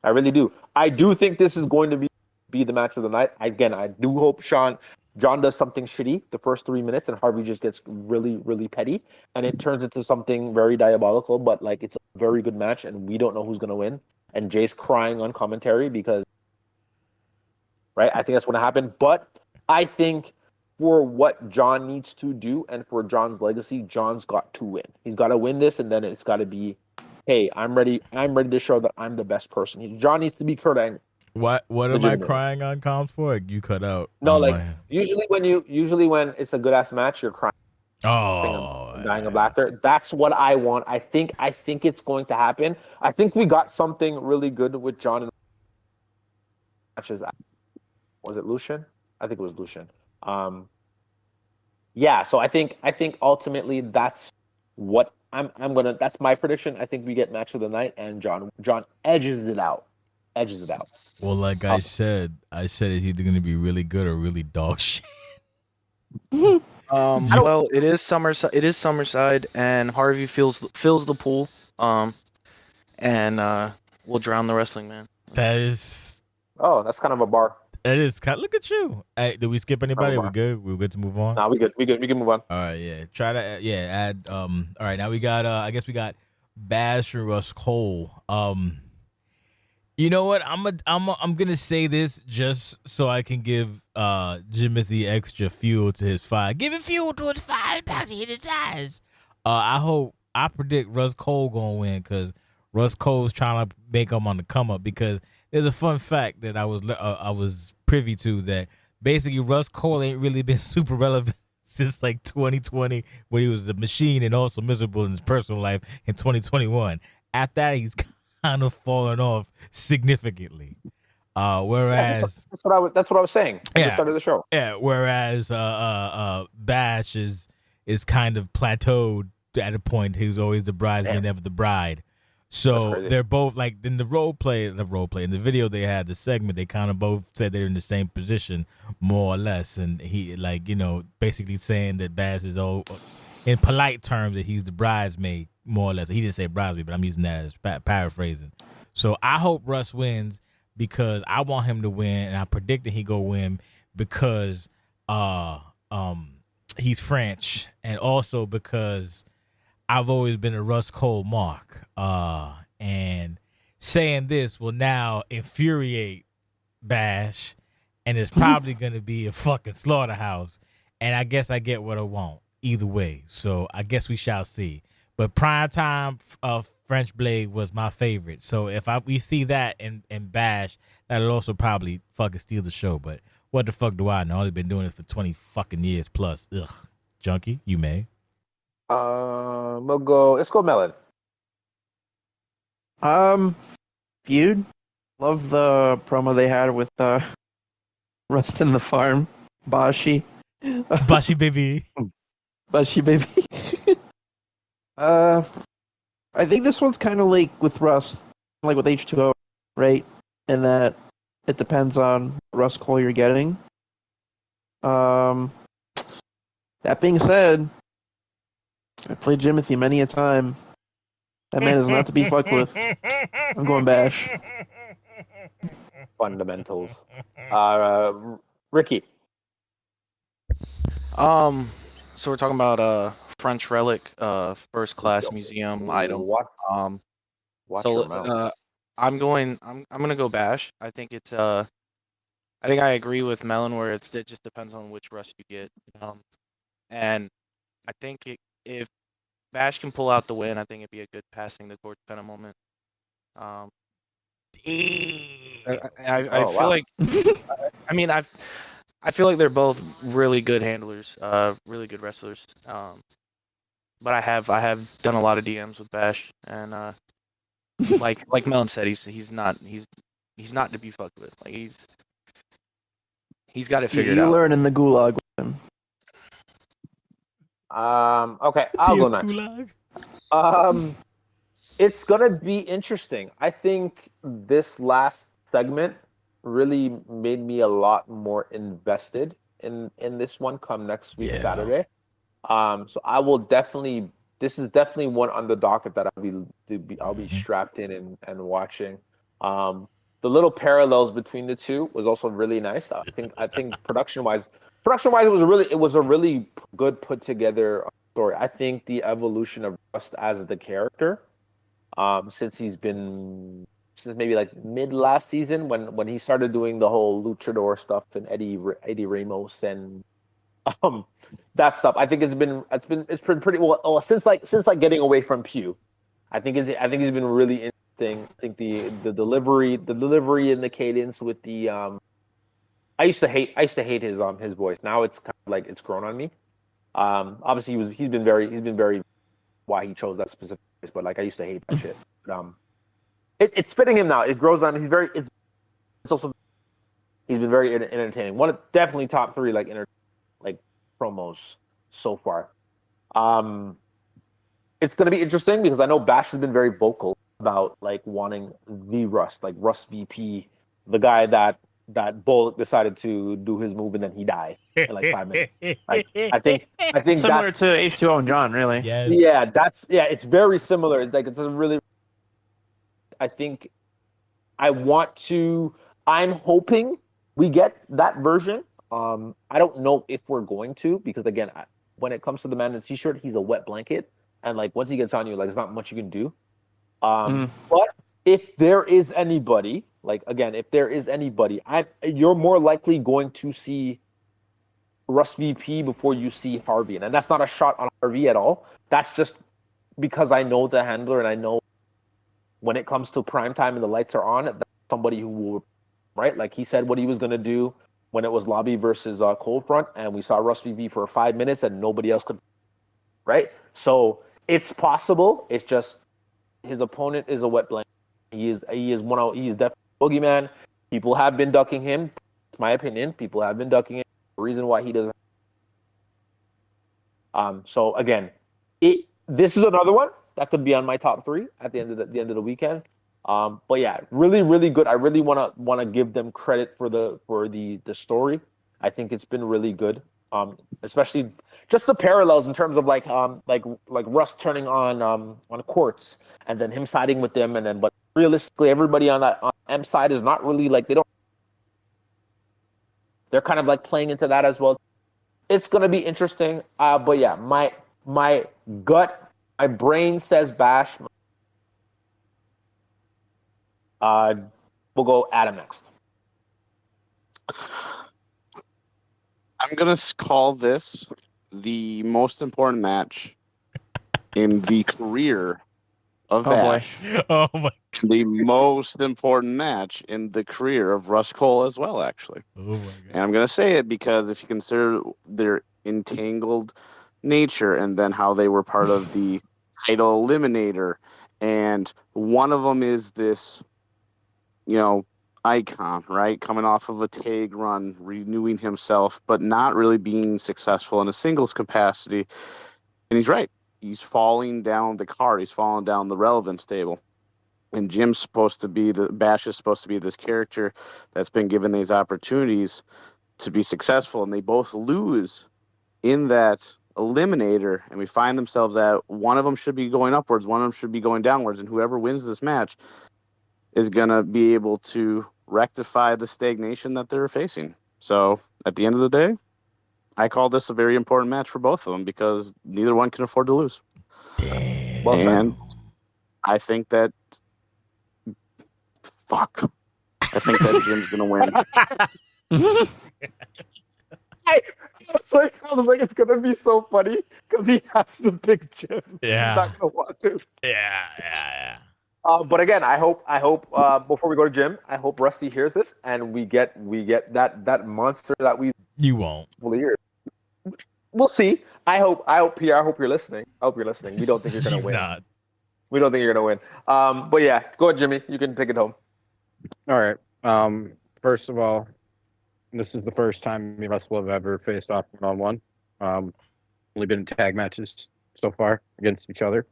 I really do. I do think this is going to be the match of the night. Again, I do hope John does something shitty the first 3 minutes and Harvey just gets really, really petty and it turns into something very diabolical, but like it's a very good match and we don't know who's going to win. And Jay's crying on commentary because, right, I think that's going to happen. But I think for what John needs to do and for John's legacy, John's got to win. He's got to win this and then it's got to be, hey, I'm ready to show that I'm the best person. John needs to be Kurt Angle. What am I crying on comms for? You cut out. No, like usually when it's a good ass match, you're crying. Oh, dying of laughter. That's what I want. I think it's going to happen. I think we got something really good with John and matches. Was it Lucian? I think it was Lucian. Yeah, so I think ultimately that's what I'm gonna. That's my prediction. I think we get match of the night, and John edges it out. Well, like I said it's either gonna be really good or really dog shit. Well, it is Summerside, and Harvey fills the pool. And we'll drown the wrestling man. That is. Oh, that's kind of a bar. It is kind. Look at you. Hey, did we skip anybody? We good? We're good to move on. Nah, we good. We can move on. All right, yeah. Try to add. All right, now we got. I guess we got Bash and Russ Cole. You know what? I'm gonna say this just so I can give Jimothy extra fuel to his fire. Give it fuel to his fire, back to his eyes. I predict Russ Cole gonna win because Russ Cole's trying to make him on the come up. Because there's a fun fact that I was privy to that basically Russ Cole ain't really been super relevant since like 2020 when he was the machine and also miserable in his personal life in 2021. After that, he's kind of fallen off significantly. Whereas that's what I was saying at the yeah, start of the show. yeah. Whereas Bash is kind of plateaued at a point. He's always the bridesmaid, never the bride. So they're both like in the role play in the video they had the segment. They kind of both said they're in the same position, more or less. And he like basically saying that Bash is in polite terms that he's the bridesmaid, more or less. He didn't say bridesmaid, but I'm using that as paraphrasing. So I hope Russ wins because I want him to win, and I predict that he go win because he's French, and also because I've always been a Russ Cole mark. And saying this will now infuriate Bash, and it's probably going to be a fucking slaughterhouse. And I guess I get what I want either way. So I guess we shall see. But Primetime French Blade was my favorite. So if we see that in Bash, that'll also probably fucking steal the show. But what the fuck do I know? I've been doing this for 20 fucking years plus. Ugh. Junkie, you may. Let's go Melon. Feud. Love the promo they had with Rust in the Farm. Bashi. Bashi baby. Bashi baby. I think this one's kind of like with Rust, like with H2O, right? In that it depends on what Rust Cole you're getting. That being said, I played Jimothy many a time. That man is not to be fucked with. I'm going Bash. Fundamentals. Ricky. So we're talking about French relic, first class museum item. Watch your mouth. I'm gonna go Bash. I think it's I think I agree with Melon where it just depends on which Rust you get. And I think if Bash can pull out the win, I think it'd be a good passing the torch kind of moment. I feel like I feel like they're both really good handlers, really good wrestlers. But I have done a lot of DMs with Bash, and like Melon said, he's not to be fucked with. Like he's got it figured out. You learn in the gulag with him. Okay, I'll go next. It's gonna be interesting. I think this last segment really made me a lot more invested in this one come next week Saturday. So I will definitely. This is definitely one on the docket that I'll be strapped in and watching. The little parallels between the two was also really nice. I think production wise it was a really good put together story. I think the evolution of Rust as the character, since maybe like mid last season when he started doing the whole luchador stuff and Eddie Ramos and that stuff. I think it's been pretty well since getting away from Pew. I think he's been really interesting. I think the delivery and the cadence with the I used to hate his voice. Now it's kind of like it's grown on me. Obviously he's been very why he chose that specific voice, but like I used to hate that shit. It's fitting him now. It grows on. It's also he's been very entertaining. Definitely top 3 like promos so far. It's gonna be interesting because I know Bash has been very vocal about like wanting the Rust, like Rust VP, the guy that Bullock decided to do his move and then he died in like 5 minutes. Like, I think similar to H2O and John, really. Yeah, it's very similar. It's like it's a really. I think I'm hoping we get that version. I don't know if we're going to because again, when it comes to the man in the t-shirt, he's a wet blanket, and like once he gets on you, like there's not much you can do. But if there is anybody, you're more likely going to see Russ VP before you see Harvey, and that's not a shot on Harvey at all. That's just because I know the handler and I know when it comes to prime time and the lights are on, that's somebody who will, right? Like he said what he was going to do when it was Lobby versus Cold Front, and we saw Russ VP for 5 minutes and nobody else could, right? So it's possible. It's just his opponent is a wet blanket. He is definitely a boogeyman. People have been ducking him. It's my opinion. People have been ducking him. The reason why he doesn't. So again, this is another one that could be on my top 3 at the end of the weekend. But yeah, really, really good. I really wanna give them credit for the story. I think it's been really good. Especially just the parallels in terms of like Russ turning on Quartz and then him siding with them, and then but realistically everybody on that on M side is not really like they're kind of like playing into that as well. It's gonna be interesting. But yeah, my gut, my brain says Bash. We'll go Adam next. I'm going to call this the most important match in the career of Bash. Oh my! The most important match in the career of Russ Cole as well, actually. Oh my God! And I'm going to say it because if you consider their entangled nature and then how they were part of the title eliminator, and one of them is this, icon, right? Coming off of a tag run, renewing himself, but not really being successful in a singles capacity. And he's right. He's falling down the card. He's falling down the relevance table. And Bash is supposed to be this character that's been given these opportunities to be successful. And they both lose in that eliminator. And we find themselves that one of them should be going upwards, one of them should be going downwards. And whoever wins this match is going to be able to rectify the stagnation that they're facing. So at the end of the day, I call this a very important match for both of them because neither one can afford to lose. Damn. And I think that I think that Jim's going to win. I was like, it's gonna be so funny because he has to pick Jim. Yeah. He's not gonna want to. Yeah. But again, I hope before we go to Jim, I hope Rusty hears this and we get that monster that You won't. hear. We'll see. I hope Pierre. I hope you're listening. We don't think you're gonna He's win. not. We don't think you're gonna win. But yeah, go ahead, Jimmy. You can take it home. All right. First of all, this is the first time me and Russ will have ever faced off one-on-one. Only been in tag matches so far against each other.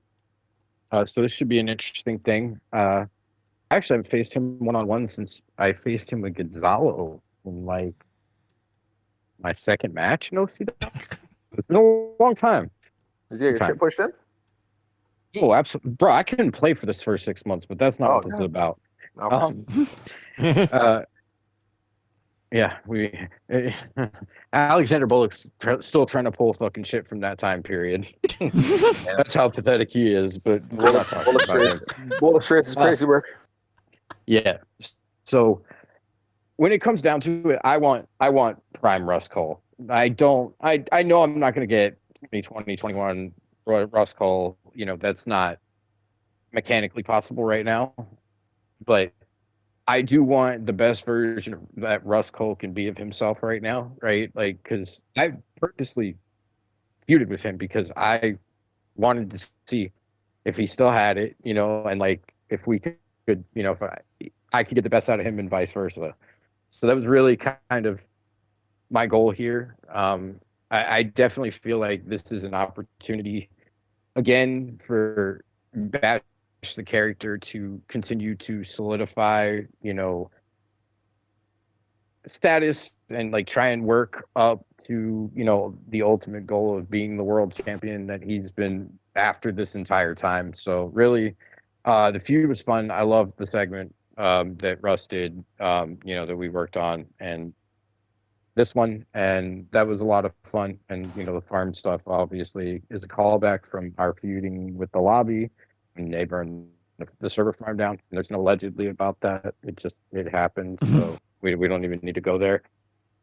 So this should be an interesting thing. I actually haven't faced him one-on-one since I faced him with Gonzalo in like my second match in OCW. It's been a long time. Did you get your shit pushed in? Oh, absolutely. Bro, I couldn't play for this first 6 months, but that's not what this is about. Okay. Yeah, Alexander Bullock's still trying to pull fucking shit from that time period. That's how pathetic he is, but we're not talking about him. Bullock's is crazy work. Yeah. So when it comes down to it, I want prime Russ Cole. I know I'm not going to get 2020, 21 Russ Cole. That's not mechanically possible right now, but I do want the best version that Russ Cole can be of himself right now, right? Like, because I purposely feuded with him because I wanted to see if he still had it, and like if we could, if I could get the best out of him and vice versa. So that was really kind of my goal here. I definitely feel like this is an opportunity again for Bash the character to continue to solidify, status and like try and work up to, the ultimate goal of being the world champion that he's been after this entire time. So really, the feud was fun. I loved the segment that Russ did, that we worked on, and this one, and that was a lot of fun. And the farm stuff obviously is a callback from our feuding with the lobby. And they burned the server farm down. And there's no allegedly about that. It happened. So we don't even need to go there.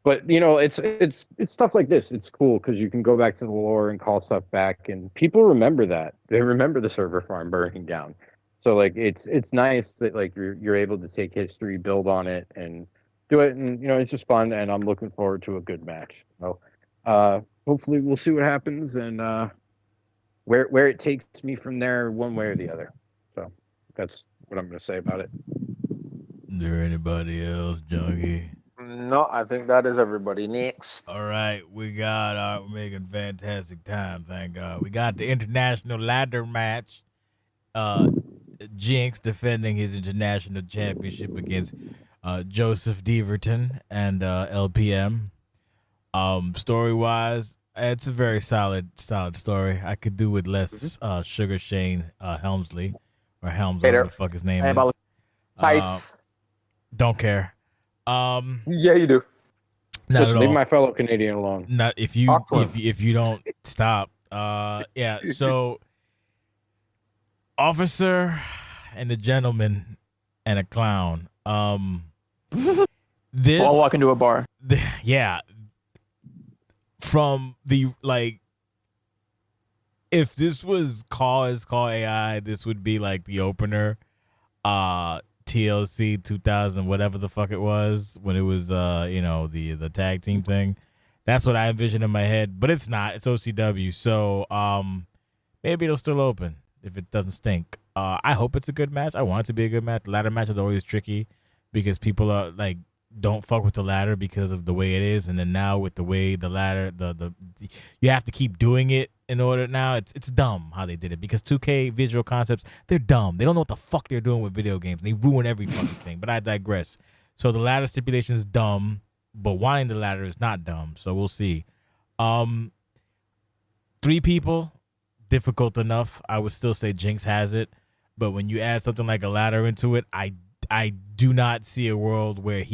But it's stuff like this. It's cool because you can go back to the lore and call stuff back, and people remember that. They remember the server farm burning down. So like it's nice that like you're able to take history, build on it, and do it. And it's just fun. And I'm looking forward to a good match. So hopefully we'll see what happens and. Where it takes me from there, one way or the other. So that's what I'm going to say about it. Is there anybody else, Junkie? No, I think that is everybody. Next. All right, we're making fantastic time, thank God. We got the international ladder match. Jinx defending his international championship against Joseph Deverton and LPM. Story wise, it's a very solid story. I could do with less Sugar Shane Helmsley or Helms, whatever the fuck his name is. Fights. Don't care. Yeah, you do. Just leave my fellow Canadian alone. Not if you don't stop. Yeah. So, officer and a gentleman and a clown. This I'll walk into a bar. Yeah. From the if this was Call AI, this would be like the opener. TLC 2000, whatever the fuck it was, when it was the tag team thing. That's what I envisioned in my head, but it's not. It's OCW, so maybe it'll still open if it doesn't stink. I hope it's a good match. I want it to be a good match. The ladder match is always tricky because people are like don't fuck with the ladder because of the way it is, and then now with the way the ladder, the you have to keep doing it in order. Now it's dumb how they did it because 2K visual concepts, they're dumb. They don't know what the fuck they're doing with video games. They ruin every fucking thing. But I digress. So the ladder stipulation is dumb, but wanting the ladder is not dumb. So we'll see. 3 people, difficult enough. I would still say Jinx has it, but when you add something like a ladder into it, I do not see a world where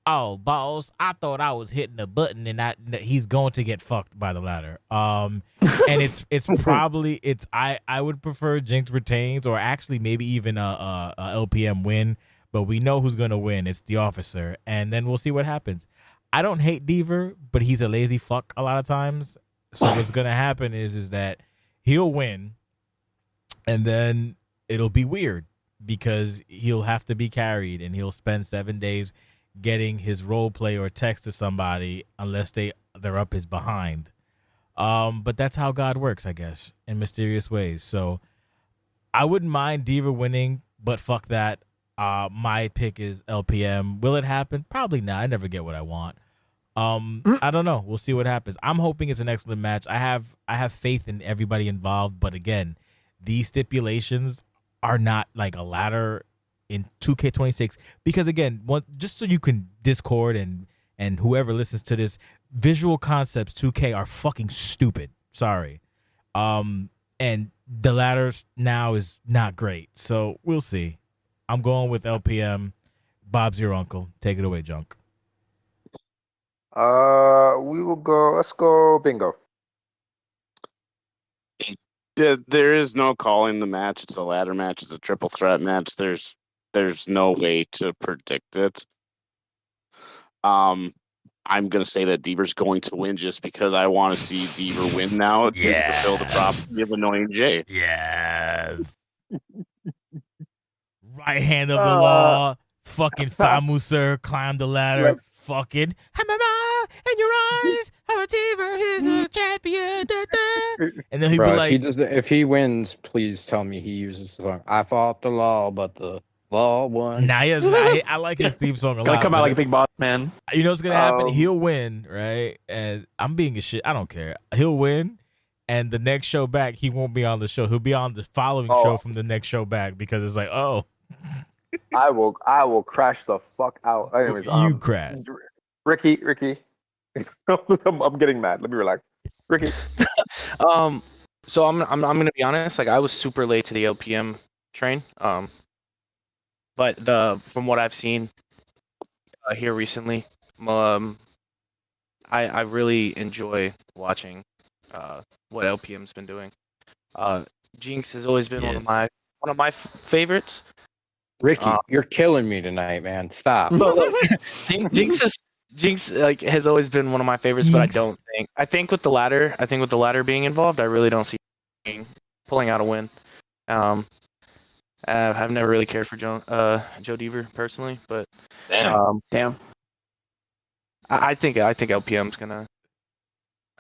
boss, I thought I was hitting a button and he's going to get fucked by the ladder. And it's probably I would prefer Jinx retains or actually maybe even a LPM win, but we know who's going to win. It's the officer, and then we'll see what happens. I don't hate Deaver, but he's a lazy fuck a lot of times. So what's going to happen is that he'll win, and then it'll be weird because he'll have to be carried, and he'll spend 7 days getting his role play or text to somebody unless they're up his behind. But that's how God works, I guess, in mysterious ways. So I wouldn't mind Diva winning, but fuck that. My pick is LPM. Will it happen? Probably not. I never get what I want. I don't know. We'll see what happens. I'm hoping it's an excellent match. I have faith in everybody involved, but again, these stipulations are not like a ladder in 2K26 because again, just so you can Discord and whoever listens to this, visual concepts 2K are fucking stupid. Sorry. And the ladders now is not great. So we'll see. I'm going with LPM. Bob's your uncle. Take it away, Junk. Let's go bingo. There is no calling the match. It's a ladder match. It's a triple threat match. There's no way to predict it. I'm gonna say that Deaver's going to win just because I want to see Deaver win now to fulfill the prophecy of annoying Jay. Yes. Right hand of the law. Fucking Famuser climbed the ladder. Right. Fucking in your eyes, Deaver is a champion. And then he'd be like, if he wins, please tell me he uses the song. I fought the law, but the law won. Nah, I like his theme song a lot. Gonna come out like a big boss, man. You know what's gonna happen? He'll win, right? And I'm being a shit. I don't care. He'll win, and the next show back, he won't be on the show. He'll be on the following show from the next show back because it's like, oh, I will crash the fuck out. Anyways, you crash, Ricky. I'm getting mad. Let me relax, Ricky. So I'm gonna be honest. Like I was super late to the LPM train. But from what I've seen here recently, I really enjoy watching what LPM's been doing. Jinx has always been one of my favorites. Ricky, you're killing me tonight, man. Stop. Jinx has always been one of my favorites, but I think with the ladder being involved, I really don't see pulling out a win. I've never really cared for Joe Deaver personally, but Damn. I think LPM's gonna.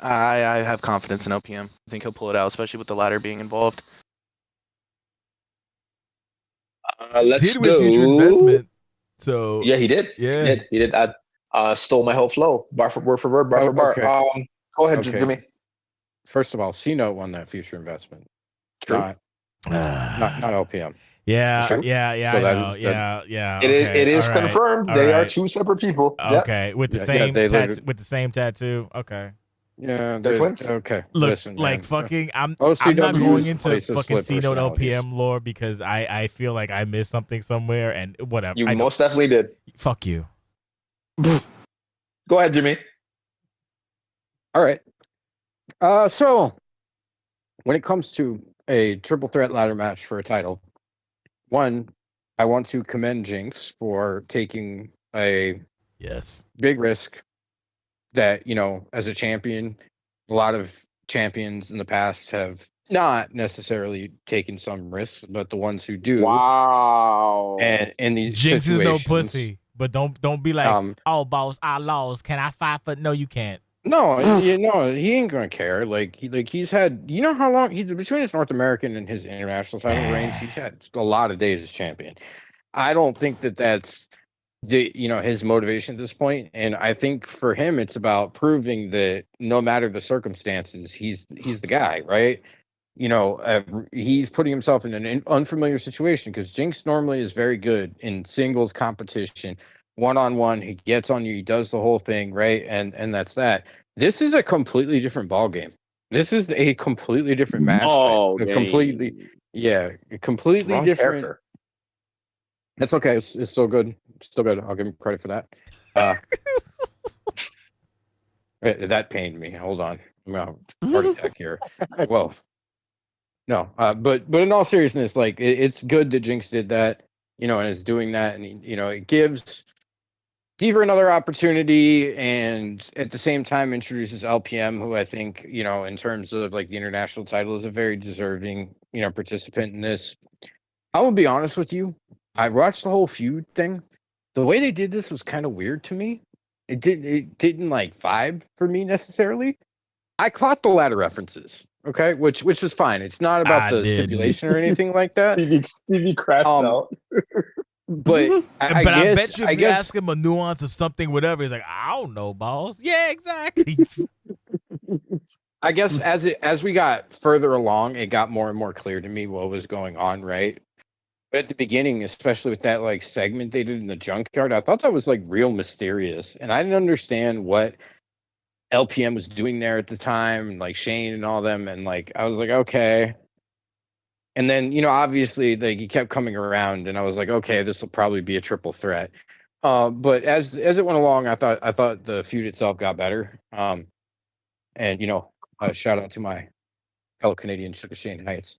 I have confidence in LPM. I think he'll pull it out, especially with the ladder being Let's with future investment. So Yeah, he did. Yeah. He did. I stole my whole flow, bar for word for word, bar for bar. Okay. Go ahead, Okay. Jimmy. First of all, C-Note won that future investment. True. Not LPM. Yeah, True. yeah, So I that know. is- Yeah. It is. Okay, It is all right, confirmed. all They are right. two separate people. Yep. Okay, with the Yeah, same they tattoo. literally- With the same tattoo. Okay. Yeah, They're twins. Okay. Look, Listen, like man. fucking, I'm OCWs not going into places fucking split C-Note personalities. LPM lore because I feel like I missed something somewhere and whatever. You most definitely did. Fuck you. Go ahead, Jimmy. All right. So when it comes to a triple threat ladder match for a title, one, I want to commend Jinx for taking a Yes. big risk that, as a champion, a lot of champions in the past have not necessarily taken some risks, but the ones who do, Wow. and in these Jinx is no situations, pussy, but don't be like, oh boss, I lost. Can I fight for? No, you can't. No, he ain't gonna care. He's had, how long between his North American and his international title reigns, he's had a lot of days as champion. I don't think that's his motivation at this point, and I think for him it's about proving that no matter the circumstances, he's the guy, right? He's putting himself in an unfamiliar situation because Jinx normally is very good in singles competition, one-on-one. He gets on you, he does the whole thing, right? And that's that. This is a completely different ball game. This is a completely different match. Oh, completely Wrong different. character. That's okay. It's still good. Still good. I'll give him credit for that. That pained me. Hold on. I'm gonna heart attack here. Well, no. But in all seriousness, like it's good that Jinx did that, and is doing that, and it gives Deaver another opportunity, and at the same time introduces LPM, who I think, in terms of like the international title, is a very deserving, participant in this. I will be honest with you. I watched the whole feud thing. The way they did this was kind of weird to me. It didn't like vibe for me necessarily. I caught the ladder references, okay, which was fine. It's not about the stipulation or anything like that. Stevie crashed out. But I bet you if you ask him a nuance of something, whatever, he's like, I don't know, boss. Yeah, exactly. I guess as we got further along, it got more and more clear to me what was going on, right? But at the beginning, especially with that like segment they did in the junkyard, I thought that was like real mysterious, and I didn't understand what LPM was doing there at the time, like Shane and all them, and like I was like, okay. And then, obviously, like he kept coming around, and I was like, okay, this will probably be a triple threat. But as it went along, I thought the feud itself got better. And shout out to my fellow Canadian Sugar Shane Heights.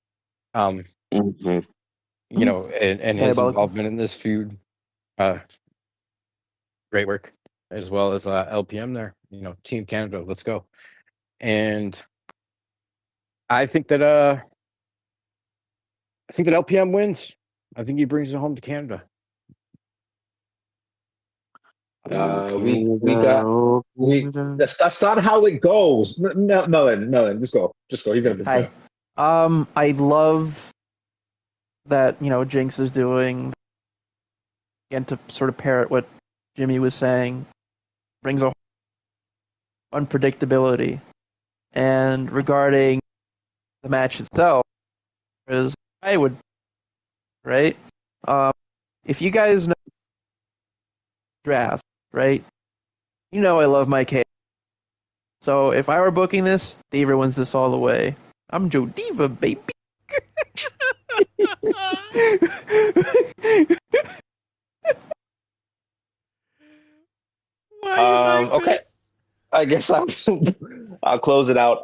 And his involvement in this feud. Great work, as well as LPM there. Team Canada, let's go. And I think that LPM wins. I think he brings it home to Canada. That's not how it goes. Melon, just go. You're gonna. Hi. I love that Jinx is doing, and to sort of parrot what Jimmy was saying, brings a unpredictability. And regarding the match itself, is I would, right? If you guys know draft, right? I love my case. So if I were booking this, Diva wins this all the way. I'm Joe Diva, baby. Okay. I guess I'll close it out.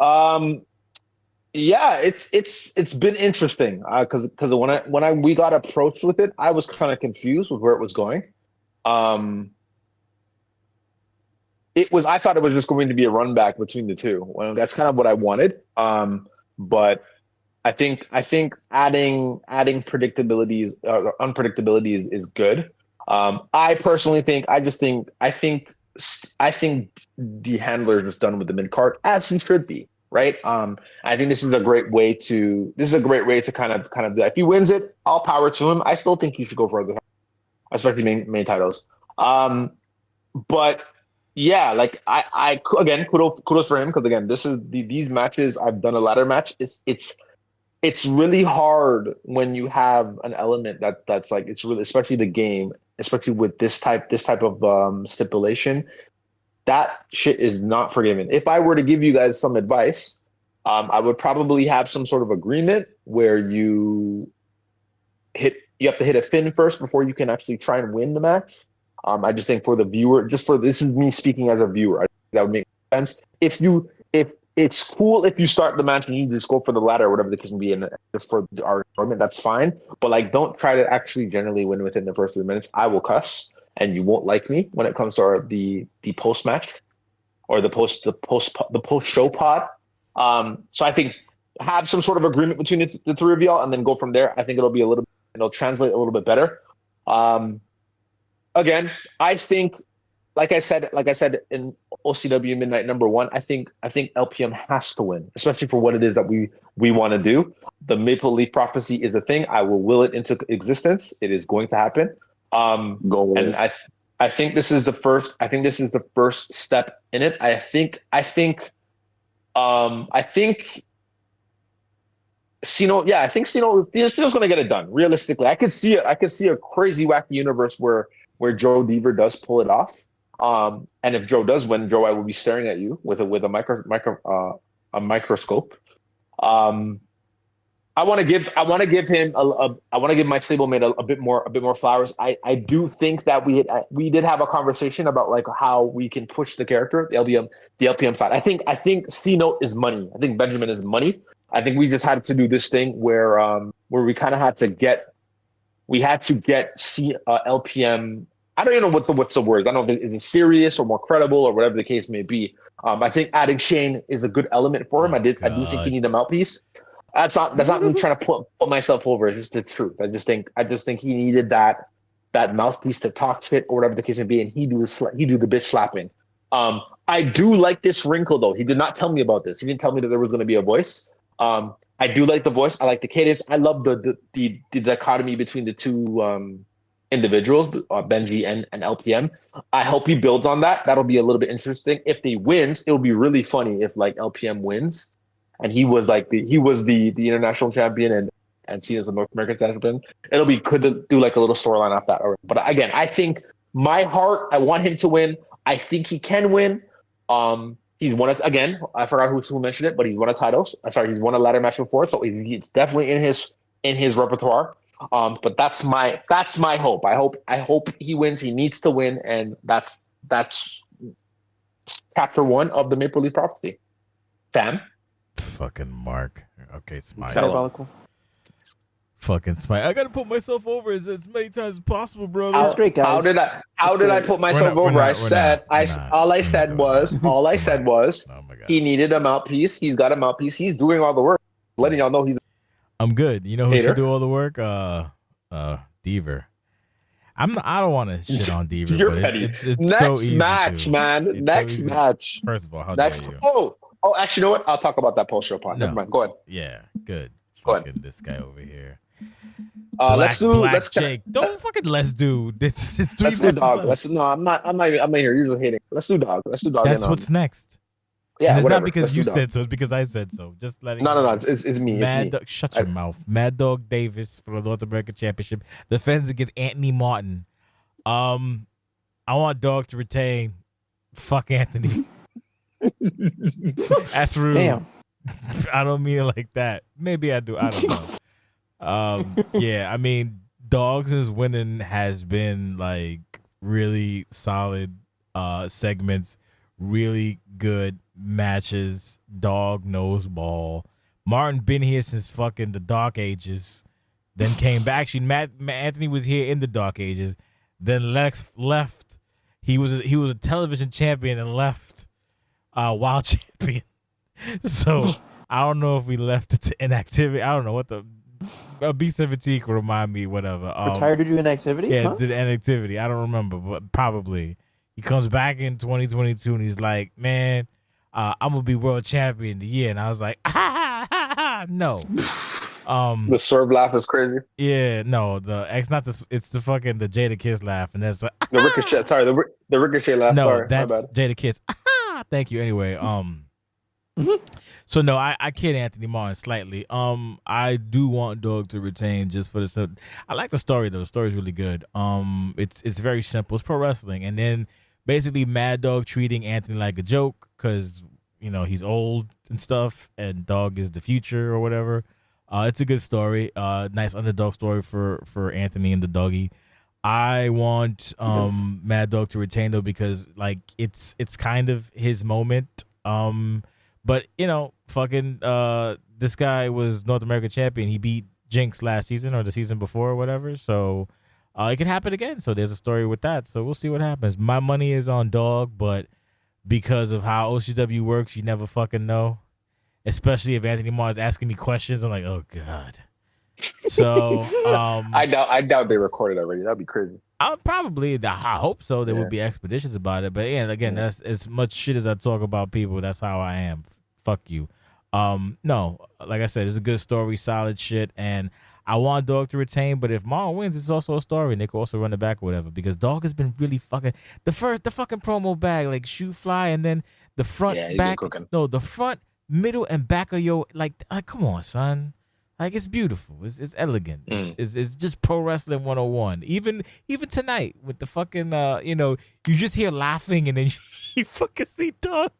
Yeah, it's been interesting because when we got approached with it, I was kind of confused with where it was going. I thought it was just going to be a run back between the two. Well, that's kind of what I wanted. But I think adding predictability unpredictability is good. I personally think the handler is just done with the mid card as he should be, right? I think this is a great way to kind of do that. If he wins it, all power to him. I still think he should go further. especially main titles. But yeah, like I again, kudos for him because again, this is these matches. I've done a ladder match. It's really hard when you have an element that's like it's really, especially the game, especially with this type of stipulation. That shit is not forgiven. If I were to give you guys some advice, I would probably have some sort of agreement where you have to hit a fin first before you can actually try and win the match. I just think for the viewer, this is me speaking as a viewer, that would make sense. If it's cool if you start the match and you just go for the ladder or whatever the case may be, and just for our enjoyment, that's fine. But like, don't try to actually generally win within the first 3 minutes. I will cuss, and you won't like me when it comes to the post match or the post show pod. So I think have some sort of agreement between the three of y'all, and then go from there. I think it'll translate a little bit better. Again, I think, like I said in OCW Midnight #1, I think LPM has to win, especially for what it is that we want to do. The Maple Leaf Prophecy is a thing. I will will it into existence. It is going to happen. And I think this is the first. I think this is the first step in it. I think Cino. Yeah, I think Cino's going to get it done. Realistically, I could see it. I could see a crazy, wacky universe where Joe Deaver does pull it off. And if Joe does win, Joe, I will be staring at you with a microscope. I want to give him I want to give my stablemate a bit more flowers. I do think that we did have a conversation about like how we can push the character, the LPM side. I think C-Note is money. I think Benjamin is money. I think we just had to do this thing where we kind of had to get LPM. I don't even know what's the word. I don't know if it's serious or more credible or whatever the case may be. I think adding Shane is a good element for him. I do think he needs a mouthpiece. That's not me trying to put myself over. It's just the truth. I just think he needed that mouthpiece to talk shit or whatever the case may be, and he do the bitch slapping. I do like this wrinkle though. He did not tell me about this. He didn't tell me that there was going to be a voice. I do like the voice. I like the cadence. I love the dichotomy between the two individuals, Benji and LPM. I hope he builds on that. That'll be a little bit interesting. If he wins, it'll be really funny if like LPM wins and he was the international champion and seen as the North American champion. It'll be good to do like a little storyline off that. But again, I think my heart, I want him to win. I think he can win. He's won it again. I forgot who mentioned it, but he's won a title. He's won a ladder match before, so it's definitely in his repertoire. But that's my hope. I hope he wins. He needs to win, and that's chapter 1 of the Maple Leaf Prophecy. Fam. Fucking Mark. Okay, Smite. Diabolical. Fucking Smite. I gotta put myself over as many times as possible, brother. That's great, guys. How did I put myself over? All I said was he needed a mouthpiece. He's got a mouthpiece. He's doing all the work. Letting y'all know I'm good. You know who should do all the work? Deaver. I don't want to shit on Deaver, but it's next so easy match, to. man. Next match. First of all, how dare you? Oh, actually, you know what? I'll talk about that post-show part. No. Never mind. Go ahead. Yeah, good. Go ahead. Fucking this guy over here. Let's do. Don't fucking let's do. It's 3 Let's do matches dog. left. I'm not here. You're just hating. Let's do dog. That's what's next. Yeah, and it's whatever. not because you said so. It's because I said so. Just letting. No. It's me. Mad Dog, shut your mouth. Mad Dog Davis for the North American Championship defends against Anthony Martin. I want Dog to retain. Fuck Anthony. That's rude. Damn. I don't mean it like that. Maybe I do. I don't know. Yeah, I mean, Dogs' winning has been like really solid segments, really good matches. Dog knows ball. Martin been here since fucking the Dark Ages, then came back. Actually, Anthony was here in the Dark Ages, then Lex left. He was a television champion and left wild champion. So I don't know if we left it to inactivity. I don't know what the B17 could remind me. Whatever. Retired to do inactivity? Yeah, huh? did inactivity. I don't remember, but probably he comes back in 2022 and he's like, "Man, I'm gonna be world champion of the year." And I was like, no. The Swerve laugh is crazy. Yeah, no, it's not the it's the fucking the Jada Kiss laugh, and that's like, The Ricochet. Sorry, the Ricochet laugh. no, Sorry, my that's bad. Jada Kiss. Thank you. Anyway, so no, I kid Anthony Martin slightly. I do want Dog to retain just for the. I like the story though. The story's really good. It's very simple. It's pro wrestling, and then basically Mad Dog treating Anthony like a joke because he's old and stuff, and Dog is the future or whatever. It's a good story. Nice underdog story for Anthony and the doggy. I want Mad Dog to retain though because like it's kind of his moment. But fucking this guy was North American champion. He beat Jinx last season or the season before or whatever. So it could happen again. So there's a story with that. So we'll see what happens. My money is on Dog, but because of how OCW works, you never fucking know. Especially if Anthony Marr is asking me questions, I'm like, oh god. So I doubt they recorded already. That'd be crazy. I hope so. They would be expeditious about it. But again, that's as much shit as I talk about people. That's how I am. Fuck you. No, like I said, it's a good story, solid shit, and I want Dog to retain. But if Marlon wins, it's also a story, and they can also run it back or whatever. Because Dog has been really fucking the fucking promo bag, like shoe fly, and then the front back. No, the front, middle, and back of your like come on, son. Like it's beautiful. It's elegant. It's just pro wrestling 101. Even tonight with the fucking you just hear laughing and then you fucking see Dog.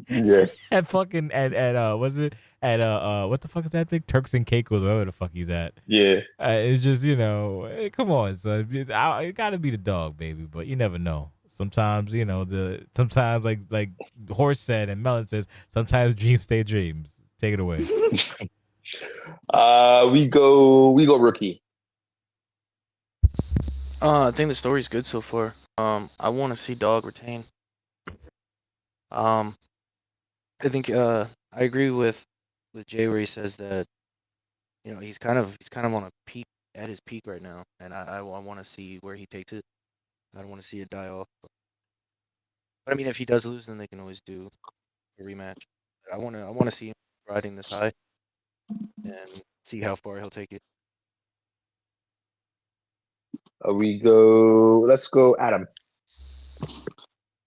Yeah. At fucking at was it at what the fuck is that thing? Turks and Caicos, wherever the fuck he's at. Yeah. It's just hey, come on, son. It gotta be the Dog, baby. But you never know. Sometimes sometimes like Horse said and Melon says, sometimes dreams stay dreams. Take it away. We go rookie. I think the story's good so far. I want to see Dog retain. I think I agree with Jay where he says that he's kind of on a peak at his peak right now, and I want to see where he takes it. I don't want to see it die off. But I mean, if he does lose, then they can always do a rematch. But I want to see him riding this high and see how far he'll take it. Let's go Adam.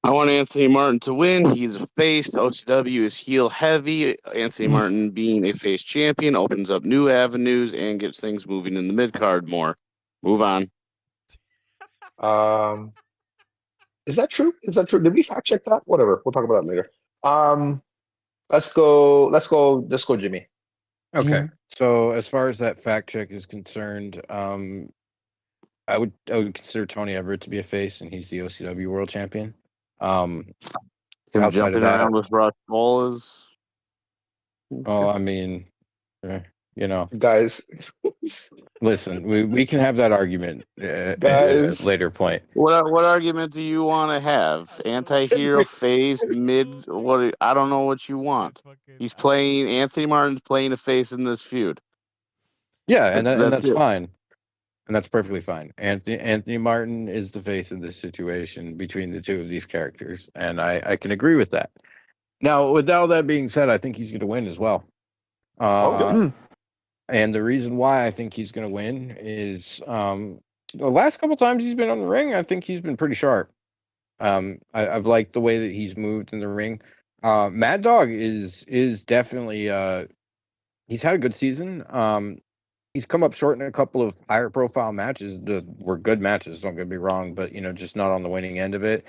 I want Anthony Martin to win. He's a face. OCW is heel heavy. Anthony Martin being a face champion opens up new avenues and gets things moving in the mid card more. Move on. Is that true? Did we fact check that? Whatever. We'll talk about that later. Let's go Jimmy. Okay. So as far as that fact check is concerned, I would consider Tony Everett to be a face, and he's the OCW world champion. Him jumping around with Rush Ball is. Oh, I mean, guys. Listen, we can have that argument at a later point. What argument do you want to have? Anti-hero, face, mid? What? I don't know what you want. He's playing. Anthony Martin's playing a face in this feud. Yeah, and that's fine. And that's perfectly fine. Anthony Martin is the face of this situation between the two of these characters, and I can agree with that. Now, with all that being said, I think he's going to win as well. And the reason why I think he's going to win is the last couple times he's been on the ring, I think he's been pretty sharp. I've liked the way that he's moved in the ring. Mad Dog is definitely he's had a good season. He's come up short in a couple of higher profile matches that were good matches, don't get me wrong, but just not on the winning end of it.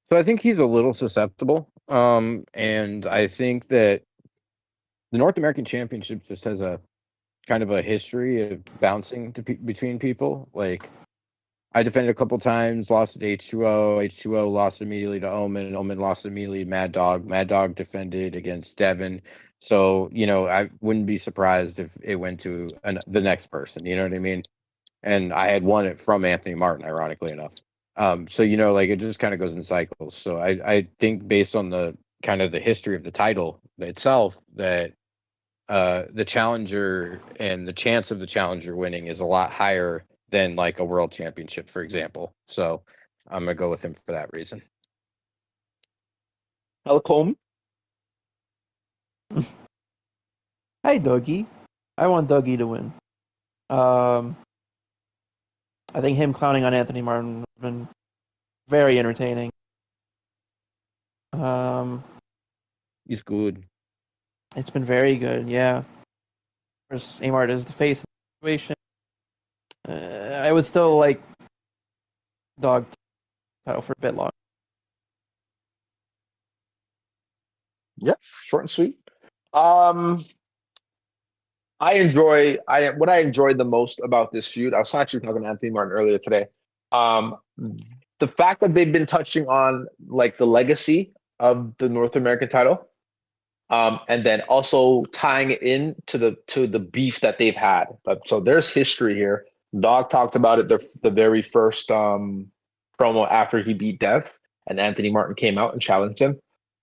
So I think he's a little susceptible. And I think that the North American Championship just has a kind of a history of bouncing between people. Like I defended a couple times, lost to H2O. H2O lost immediately to Omen. Omen lost immediately to Mad Dog. Mad Dog defended against Devin. So, I wouldn't be surprised if it went to the next person. You know what I mean? And I had won it from Anthony Martin, ironically enough. So, it just kind of goes in cycles. So I think based on the kind of the history of the title itself, that the challenger and the chance of the challenger winning is a lot higher than like a world championship, for example. So I'm going to go with him for that reason. Malcolm. Hi, doggy. I want Dougie to win. I think him clowning on Anthony Martin has been very entertaining. He's good. It's been very good, yeah. Of course, Amart is the face of the situation. I would still like Dog title for a bit longer. Yep, short and sweet. What I enjoyed the most about this feud. I was actually talking to Anthony Martin earlier today. The fact that they've been touching on like the legacy of the North American title, and then also tying it in to the beef that they've had. So there's history here. Dog talked about it the very first promo after he beat Dev, and Anthony Martin came out and challenged him.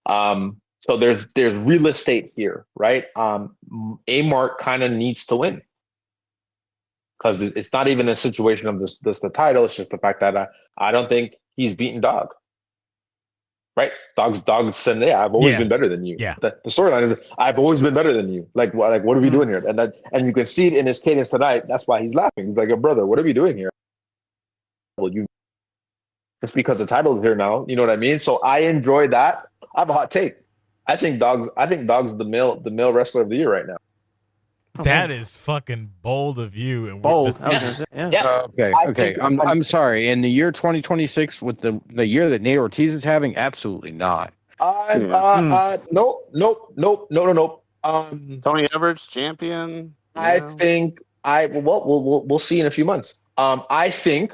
So there's real estate here, right? Amart kind of needs to win because it's not even a situation of this the title. It's just the fact that I don't think he's beaten Dog. Right? Dog said, "Yeah, I've always been better than you." Yeah. The storyline is, "I've always been better than you." Like what are we doing here? And you can see it in his cadence tonight. That's why he's laughing. He's like, "Brother, what are we doing here?" Well, just because the title is here now. You know what I mean? So I enjoy that. I have a hot take. I think Dog's the male wrestler of the year right now. That is fucking bold of you. And Bold. Yeah. Okay. I'm sorry. In the year 2026, with the year that Nate Ortiz is having, absolutely not. Nope. Tony Everett's champion. I think we'll see in a few months. I think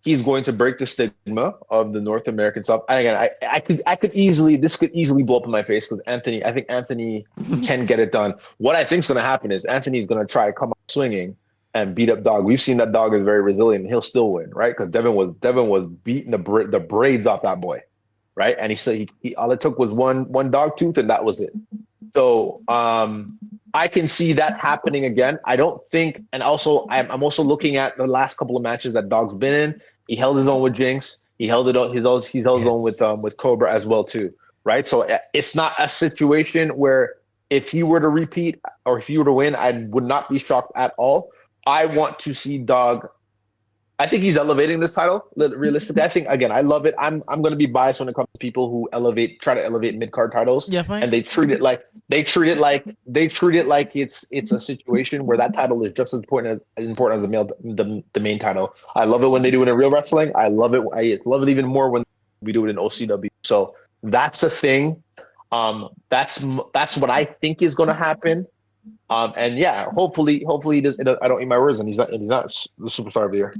he's going to break the stigma of the North American stuff. And again, I could easily blow up in my face because I think Anthony can get it done. What I think is going to happen is Anthony's going to try to come out swinging and beat up Dog. We've seen that Dog is very resilient. He'll still win, right? Because Devin was beating the braids off that boy, right? And he said he all it took was one dog tooth, and that was it. So I can see that happening again. I don't think, and also I'm also looking at the last couple of matches that Dog's been in. He held his own with Jinx. He held his own with Cobra as well too, right? So it's not a situation where if he were to repeat or if he were to win, I would not be shocked at all. I want to see Dog. I think he's elevating this title realistically. I think again, I love it. I'm going to be biased when it comes to people who try to elevate mid card titles, and they treat it like it's a situation where that title is just as important as the main title. I love it when they do it in real wrestling. I love it. I love it even more when we do it in OCW. So that's a thing. That's what I think is going to happen. And yeah, hopefully he does. I don't eat my words, and he's not the superstar of the year.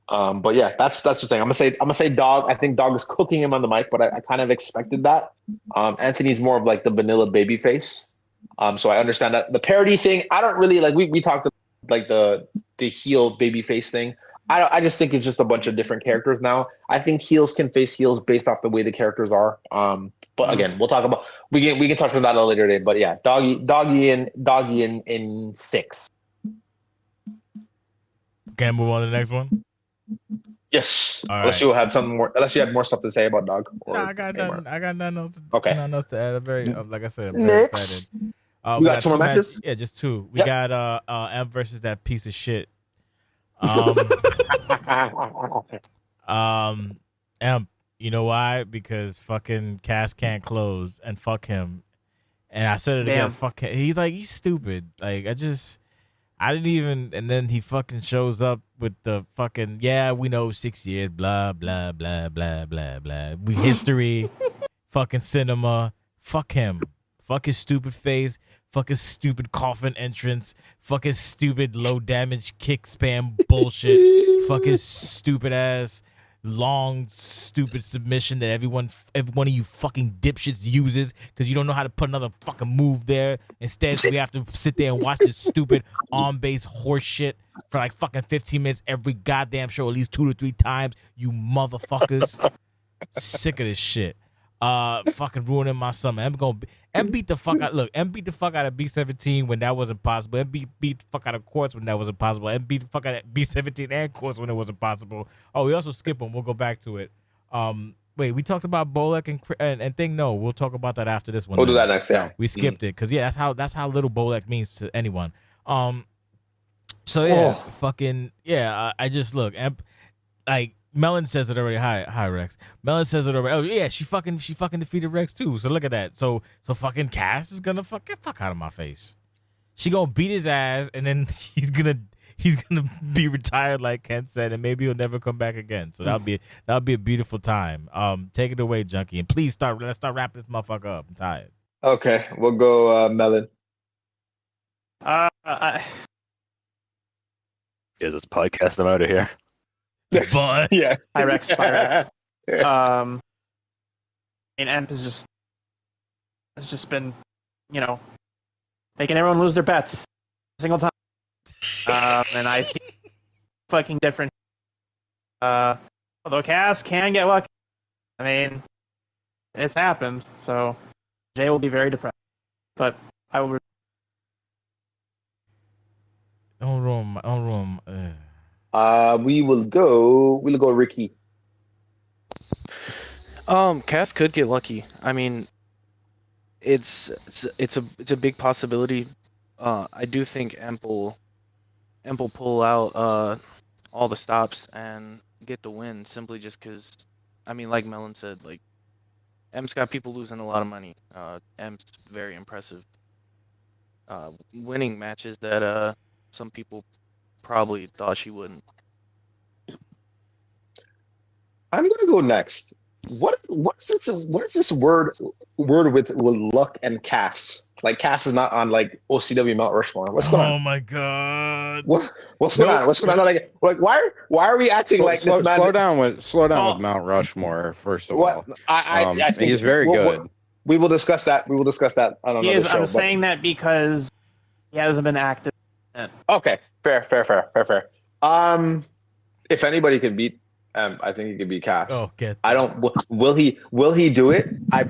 But yeah, that's the thing. I'm gonna say Dog. I think Dog is cooking him on the mic, but I kind of expected that. Anthony's more of like the vanilla baby face. So I understand that the parody thing. I don't really like. We talked about like the heel baby face thing. I just think it's just a bunch of different characters now. I think heels can face heels based off the way the characters are. But again, we'll talk about we can talk about that a later day. But yeah, Doggy in 6. Can I move on to the next one? Yes. All unless you have something more. Unless you have more stuff to say about Dog. I got nothing. I got nothing else. Okay. Nothing else to add. I'm very, like I said, I'm very excited. We got 2 more matches. Yeah, just 2. We got M versus that piece of shit. M. You know why? Because fucking Cass can't close, and fuck him. And I said it again. Fuck him. He's like, you stupid. Like I didn't even. And then he fucking shows up with the fucking we know 6 years. Blah blah blah blah blah blah. We history. Fucking cinema. Fuck him. Fuck his stupid face. Fuck his stupid coffin entrance. Fuck his stupid low damage kick spam bullshit. Fuck his stupid ass long stupid submission that every one of you fucking dipshits uses because you don't know how to put another fucking move there. Instead, we have to sit there and watch this stupid on-base horse shit for like fucking 15 minutes every goddamn show, at least 2 to 3 times. You motherfuckers. Sick of this shit. Fucking ruining my summer. M beat the fuck out. Look, M beat the fuck out of B17 when that wasn't possible. M beat the fuck out of Quartz when that wasn't possible. M beat the fuck out of B17 and Quartz when it wasn't possible. Oh, we also skip them. We'll go back to it. Wait, we talked about Bolek and thing. No, we'll talk about that after this one. We'll do that next. Yeah, we skipped it because that's how little Bolek means to anyone. So yeah, fucking yeah. I just look, like Melon says it already. Hi Rex. Melon says it already. Oh yeah, she fucking defeated Rex too. So look at that. So fucking Cass is gonna get fuck out of my face. She gonna beat his ass, and then he's gonna be retired, like Ken said, and maybe he'll never come back again. So that'll be a beautiful time. Take it away, Junkie, and please let's start wrapping this motherfucker up. I'm tired. Okay, we'll go Melon. Is this podcast? I'm out of here. But yeah, Hi Rex. Bye Rex. And Emp has just been, making everyone lose their bets every single time. And I see fucking different. Although Cass can get lucky. I mean, it's happened. So Jay will be very depressed. But I will. Don't room. We'll go Ricky. Cass could get lucky. I mean, it's a big possibility. I do think Emp will pull out all the stops and get the win simply just because, I mean, like Melon said, like Emp's got people losing a lot of money. Emp's very impressive. Winning matches that some people probably thought she wouldn't. I'm gonna go next. What is this word with luck and Cass? Like Cass is not on like OCW Mount Rushmore. What's going on? Oh my god. What's going on? What's going on? Like why are we acting like this man? Slow down with Mount Rushmore first of all. I think he's very good. We will discuss that. on another show. I'm saying that because he hasn't been active. Okay, fair. If anybody can beat, I think he could beat Cass. Oh, get. I don't. Will he do it? I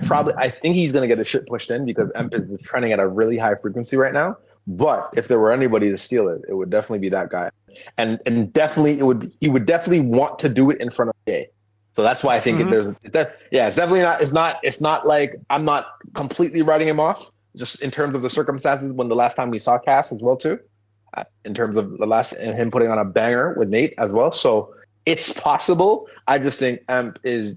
think he's gonna get a shit pushed in because Emp is trending at a really high frequency right now. But if there were anybody to steal it, it would definitely be that guy. And definitely he would definitely want to do it in front of Jay. So that's why I think it's definitely not. It's not like I'm not completely writing him off. Just in terms of the circumstances when the last time we saw Cass as well too. In terms of the last and him putting on a banger with Nate as well. So it's possible. I just think Emp is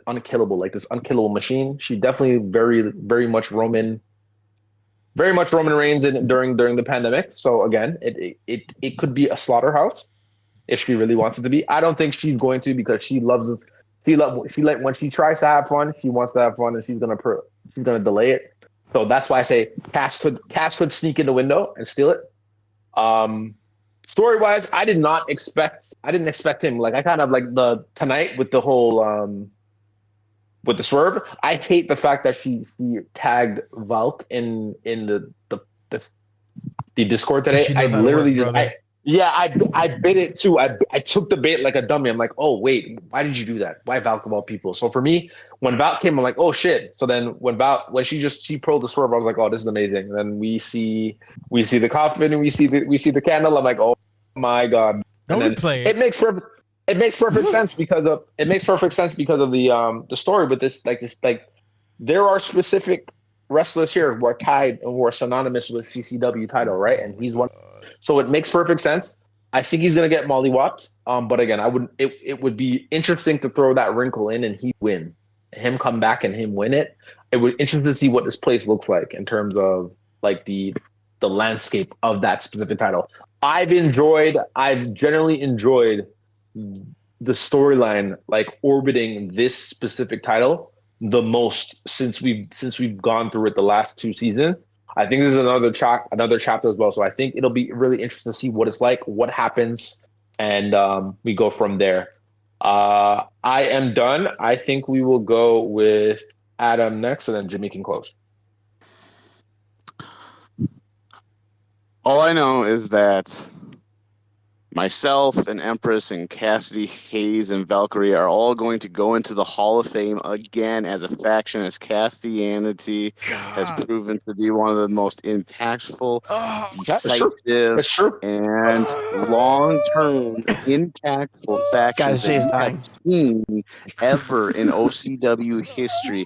unkillable, like this unkillable machine. She definitely very much Roman Reigns during the pandemic. So again, it could be a slaughterhouse if she really wants it to be. I don't think she's going to because she loves it. When she tries to have fun, she wants to have fun, and she's gonna delay it. So that's why I say Cass could sneak in the window and steal it. Story wise, I didn't expect him. Like I kind of like tonight with the whole with the swerve. I hate the fact that she tagged Valk in the Discord today. I literally I bit it too. I took the bait like a dummy. I'm like, oh wait, why did you do that? Why Valk of all people? So for me, when Valk came, I'm like, oh shit. So then when she pulled the swerve, I was like, oh, this is amazing. And then we see the coffin and we see the candle. I'm like, oh my god. It makes perfect sense because of the story. But this there are specific wrestlers here who are tied and who are synonymous with CCW title, right? And he's one. So it makes perfect sense. I think he's gonna get mollywopped. But again, it would be interesting to throw that wrinkle in and he win. Him come back and him win it. It would be interesting to see what this place looks like in terms of like the landscape of that specific title. I've generally enjoyed the storyline like orbiting this specific title the most since we've gone through it the last 2 seasons. I think there's another chapter as well. So I think it'll be really interesting to see what it's like, what happens, and we go from there. I am done. I think we will go with Adam next, and then Jimmy can close. All I know is that myself and Empress and Cassidy, Hayes, and Valkyrie are all going to go into the Hall of Fame again as a faction, as Castianity has proven to be one of the most impactful, decisive, and long-term impactful factions I've seen ever in OCW history.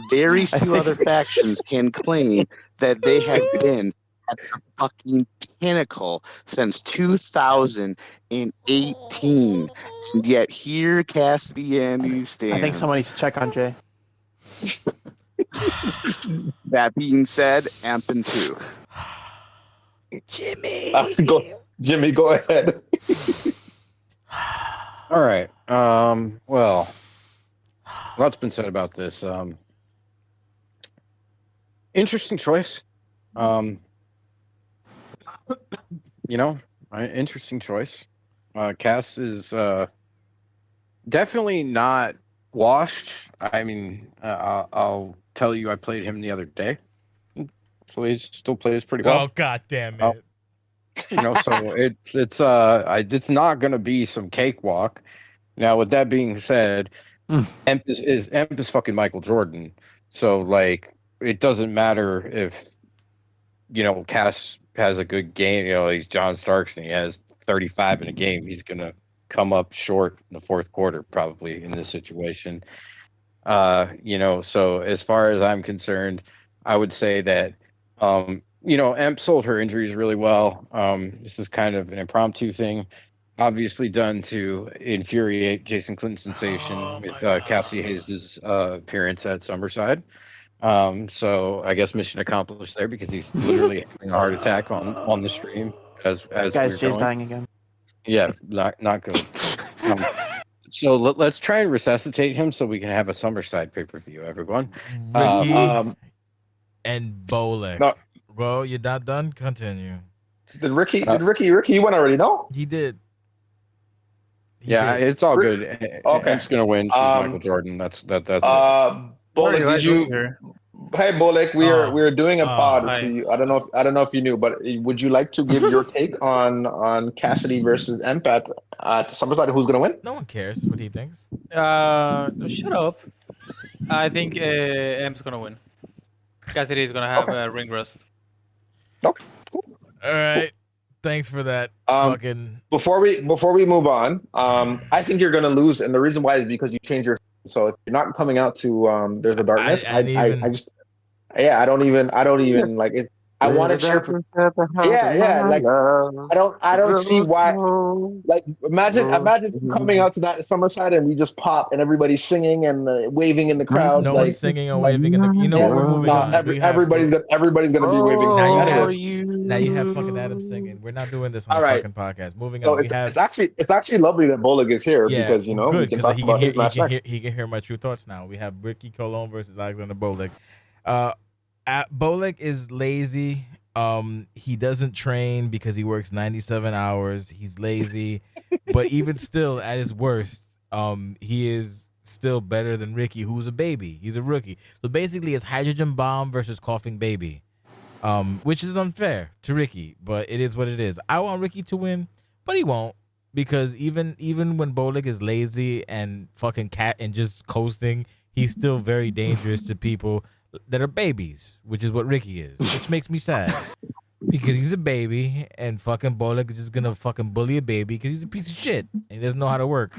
Very few other factions can claim that they have been at the fucking pinnacle since 2018. And yet here Cassidy Andy stands. I think someone needs to check on Jay. That being said, Ampin 2. Jimmy. Jimmy, go ahead. All right. Well, lots been said about this. Interesting choice. Interesting choice. Cass is definitely not washed. I mean, I'll tell you, I played him the other day. So he still plays pretty well. Oh, God damn it. So it's not going to be some cakewalk. Now, with that being said, Emp is fucking Michael Jordan. So, like, it doesn't matter if, Cass has a good game. He's John Starks and he has 35 in a game. He's going to come up short in the fourth quarter, probably, in this situation. So as far as I'm concerned, I would say that, Emp sold her injuries really well. This is kind of an impromptu thing, obviously done to infuriate Jason Clinton's sensation with Cassie Hayes' appearance at Summercide. So I guess mission accomplished there because he's literally having a heart attack on the stream as Guys, Jay's dying again. Yeah, not good. So let's try and resuscitate him so we can have a Summerside pay-per-view, everyone. Ricky and Bolek. No. Well, you're not done? Continue. Did Ricky you won already? No? He did. It's all good. Okay. He's gonna win. She's Michael Jordan. That's it. Bolek, did you? Hey, Bolek, we're doing a pod. hi. So I don't know if you knew, but would you like to give your take on Cassidy versus Emp at Summerside? Who's gonna win? No one cares what he thinks. Shut up. I think M's gonna win. Cassidy is gonna have a ring rust. Okay. Cool. All right. Thanks for that. Fucking. Before we move on, I think you're gonna lose, and the reason why is because you changed your. So if you're not coming out to There's a Darkness, I don't even like it. I want to cheer for. Yeah. Like I don't see why. Like imagine coming out to that Summerside and we just pop and everybody's singing and waving in the crowd. No one's singing or waving in the. You know what? We're moving on. Everybody's gonna be waving. Now you have fucking Adam singing. We're not doing this on the fucking podcast. Moving on. It's actually lovely that Bolek is here because we can talk about his match next. He can hear my true thoughts now. We have Ricky Colon versus Alexander Bolek. Bolek is lazy. He doesn't train because he works 97 hours. He's lazy, but even still, at his worst, he is still better than Ricky, who's a baby. He's a rookie. So basically, it's Hydrogen Bomb versus Coughing Baby, which is unfair to Ricky, but it is what it is. I want Ricky to win, but he won't because even when Bolek is lazy and fucking cat and just coasting, he's still very dangerous to people that are babies, which is what Ricky is, which makes me sad because he's a baby and fucking Bolek is just gonna fucking bully a baby because he's a piece of shit and he doesn't know how to work.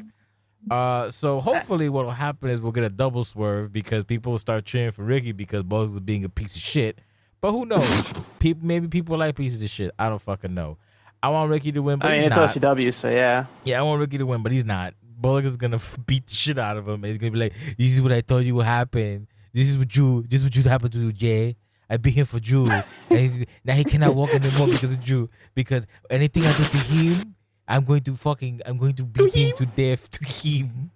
So hopefully what will happen is we'll get a double swerve because people will start cheering for Ricky because Bolek is being a piece of shit. But who knows? Maybe people like pieces of shit. I don't fucking know. I want Ricky to win, but he's it's not. OCW, so yeah. Yeah, I want Ricky to win, but he's not. Bolek is gonna beat the shit out of him. He's gonna be like, "This is what I told you would happen. This is what Drew happened to do, Jay. I beat him for Drew. And now he cannot walk anymore because of Drew. Because anything I do to him, I'm going to beat him to death to him."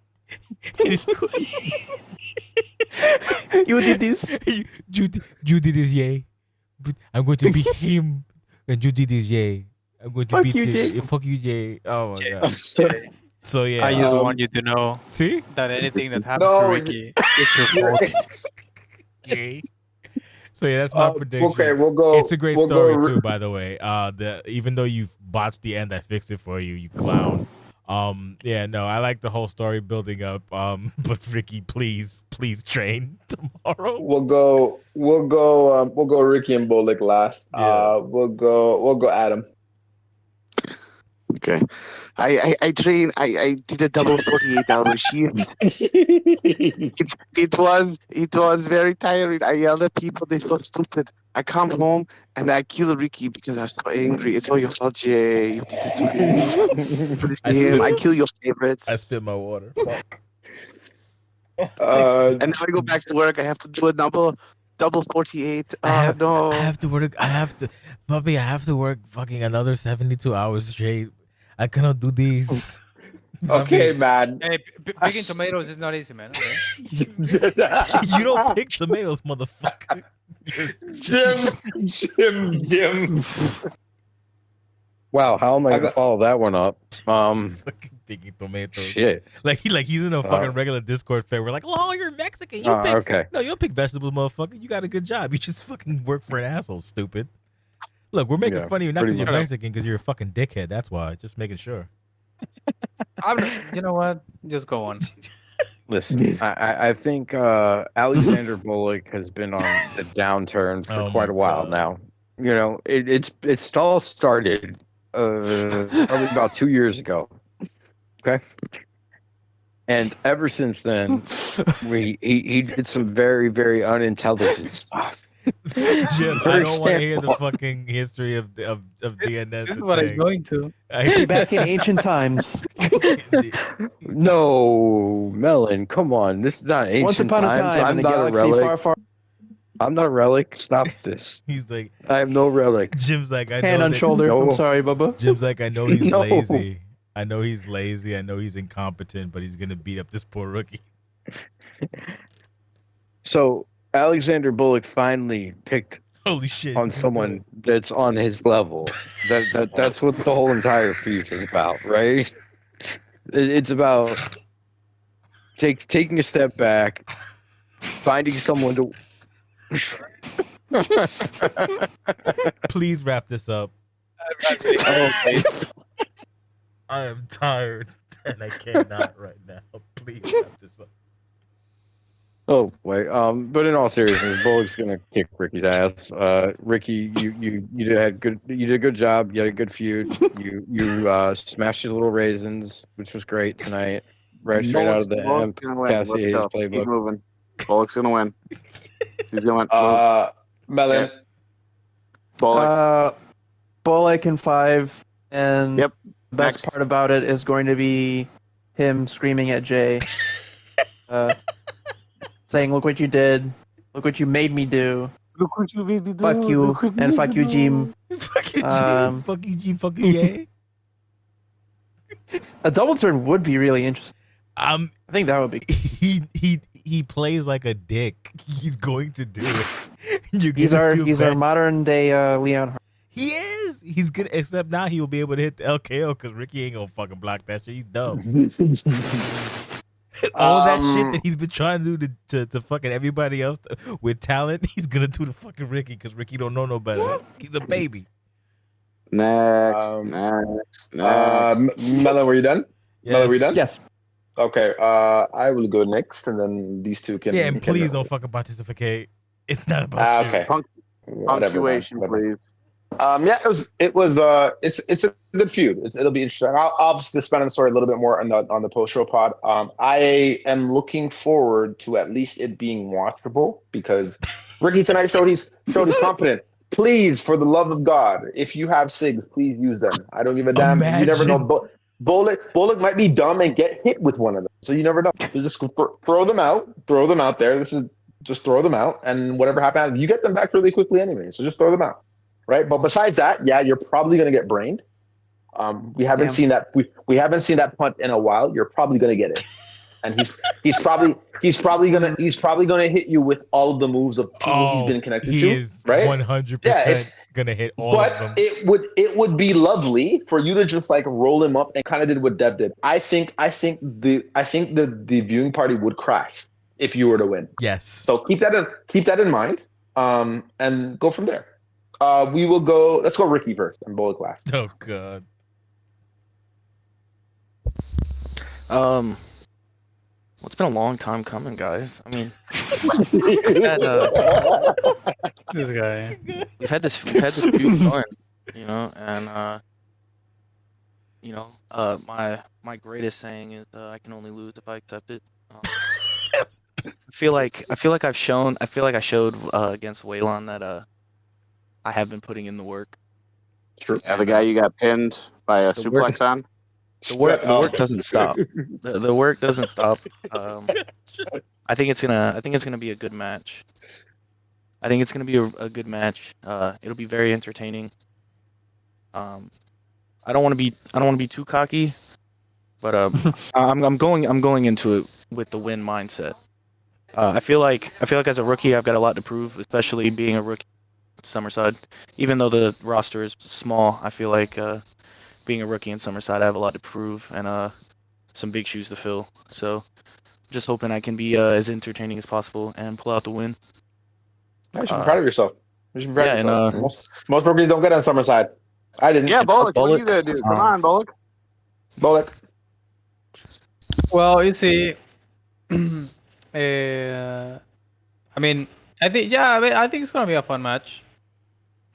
You did this. Drew did this, Jay. I'm going to beat him, and Drew did this, Jay. I'm going to beat him. Jay. Fuck you, Jay. Oh my god. So yeah, I just want you to know that anything that happens to Ricky, it's your fault. So yeah, that's my prediction. Okay, we'll go. It's a great story too, by the way. Even though you botched the end, I fixed it for you, you clown. I like the whole story building up. But Ricky, please train tomorrow. We'll go Ricky and Bolek last. Yeah. We'll go Adam. Okay. I train. I did a double 48-hour shift. It was very tiring. I yelled at people. They so stupid. I come home and I kill Ricky because I was so angry. It's all your fault, Jay. You did this to me. For this game. I kill your favorites. I spit my water. Fuck. And now I go back to work. I have to do a double 48. No. I have to work. Puppy, I have to work fucking another 72 hours straight. I cannot do this. Okay, man. Hey, picking tomatoes is not easy, man. Okay? You don't pick tomatoes, motherfucker. Jim. Wow, how am I gonna follow that one up? Fucking picking tomatoes. Shit. Like he's in a fucking regular Discord fair. We're like, oh, you're Mexican. You pick. Okay. No, you don't pick vegetables, motherfucker. You got a good job. You just fucking work for an asshole, stupid. Look, we're making fun of you not because you're Mexican, because you're a fucking dickhead. That's why. Just making sure. You know what? Just go on. Listen, I think Alexander Bullock has been on the downturn for quite a while now. You know, it's all started probably about 2 years ago. Okay. And ever since then, he did some very, very unintelligent stuff. Jim, I don't want to hear the fucking history of DNS. This is what I'm going to. Back in ancient times. No, Melon, come on. This is not ancient Once upon a times. time I'm in a not a galaxy relic. far, far. I'm not a relic. Stop this. He's like, I am no relic. Jim's like, I know Hand on that- shoulder. No. I'm sorry, Bubba. Jim's like, I know he's No. lazy. I know he's lazy. I know he's incompetent, but he's gonna beat up this poor rookie. So Alexander Bullock finally picked Holy shit! on someone that's on his level. That's what the whole entire feud is about, right? It's about taking a step back, finding someone to. Please wrap this up. Okay. I am tired and I cannot right now. Please wrap this up. Oh boy. But in all seriousness, Bullock's gonna kick Ricky's ass. Ricky, you did a good job. You had a good feud. You smashed your little raisins, which was great tonight. Right straight out of the Bullock's gonna win. Let's Cassie's go. playbook. Keep moving. Bullock's gonna win. He's gonna win. Melon. Bullock. Bullock in 5, and Yep. the best Next. part about it is going to be him screaming at Jay, saying, "Look what you did! Look what you made me do! Look what you made me do. Fuck you, Look what and made fuck me you, do." Jim." Fuck you, G. Um, Fuck you, G. Fuck you, yay. A double turn would be really interesting. I think that would be. He plays like a dick. He's going to do it. You're He's gonna our feel bad. modern day Leon. Harvey. He is. He's good. Except now he will be able to hit the LKO because Ricky ain't gonna fucking block that shit. He's dumb. All that shit that he's been trying to do to fucking everybody else with talent, he's gonna do to fucking Ricky because Ricky don't know no better. He's a baby. Next. Melon, were you done? Melon, were you done? Yes. Okay. I will go next, and then these two can. Yeah, and can- please don't fucking pontificate. It's not about you. Okay. Whatever, Punctuation, man, whatever. please. Yeah, it was it's a good feud. It'll be interesting. I'll obviously spend on the story a little bit more on the post show pod. I am looking forward to at least it being watchable because Ricky tonight showed he's competent. Please, for the love of God, if you have SIGs, please use them. I don't give a damn. Imagine. You never know. Bullock might be dumb and get hit with one of them, so you never know. So just throw them out. Throw them out there. Just throw them out, and whatever happens, you get them back really quickly anyway. So just throw them out. Right, but besides that, yeah, you're probably going to get brained. We haven't seen that. We haven't seen that punt in a while. You're probably going to get it, and he's probably gonna hit you with all of the moves of people he's been connected he to. is right, 100% gonna hit all of them. But it would be lovely for you to just like roll him up and kind of did what Dev did. I think the viewing party would crash if you were to win. Yes. So keep that in mind, and go from there. We will go. Let's go Ricky first and Bullock last. Oh god. Well, it's been a long time coming, guys. I mean, we've had, This guy. we've had this feud going, you know, and my greatest saying is I can only lose if I accept it. I feel like I showed against Waylon that I have been putting in the work. True. Yeah, the guy you got pinned by a The work suplex on. the work doesn't stop. The work doesn't stop. I think it's gonna be a good match. I think it's gonna be a good match. It'll be very entertaining. I don't want to be too cocky, but I'm going into it with the win mindset. I feel like as a rookie, I've got a lot to prove, especially being a rookie at Summerside. Even though the roster is small, I feel like being a rookie in Summerside, I have a lot to prove and some big shoes to fill. So, just hoping I can be as entertaining as possible and pull out the win. You should be proud of yourself. You should be proud Yeah, of and yourself. Most rookies don't get on Summerside. I didn't. Yeah, Bullock, what are you Bullock, gonna do? Come on, Bullock. Bullock. Well, you see, I mean, I think it's gonna be a fun match.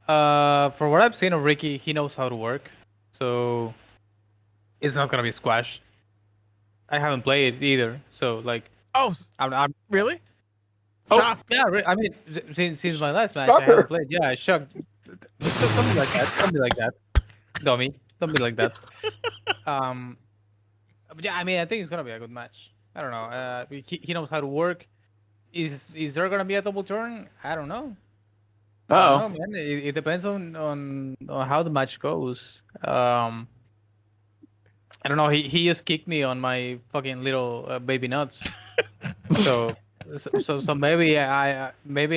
For what I've seen of Ricky, he knows how to work, so it's not gonna be squash. I haven't played it either, so like, Oh, I'm really? oh Shocked. yeah, I mean, since my last match, I Shocker. haven't played. Yeah, shocked. Something like that. Something like that. Dummy. Something like that. But yeah, I mean, I think it's gonna be a good match. I don't know. He knows how to work. Is there gonna be a double turn? I don't know. I don't know, man. It depends on how the match goes. I don't know. He just kicked me on my fucking little baby nuts. So maybe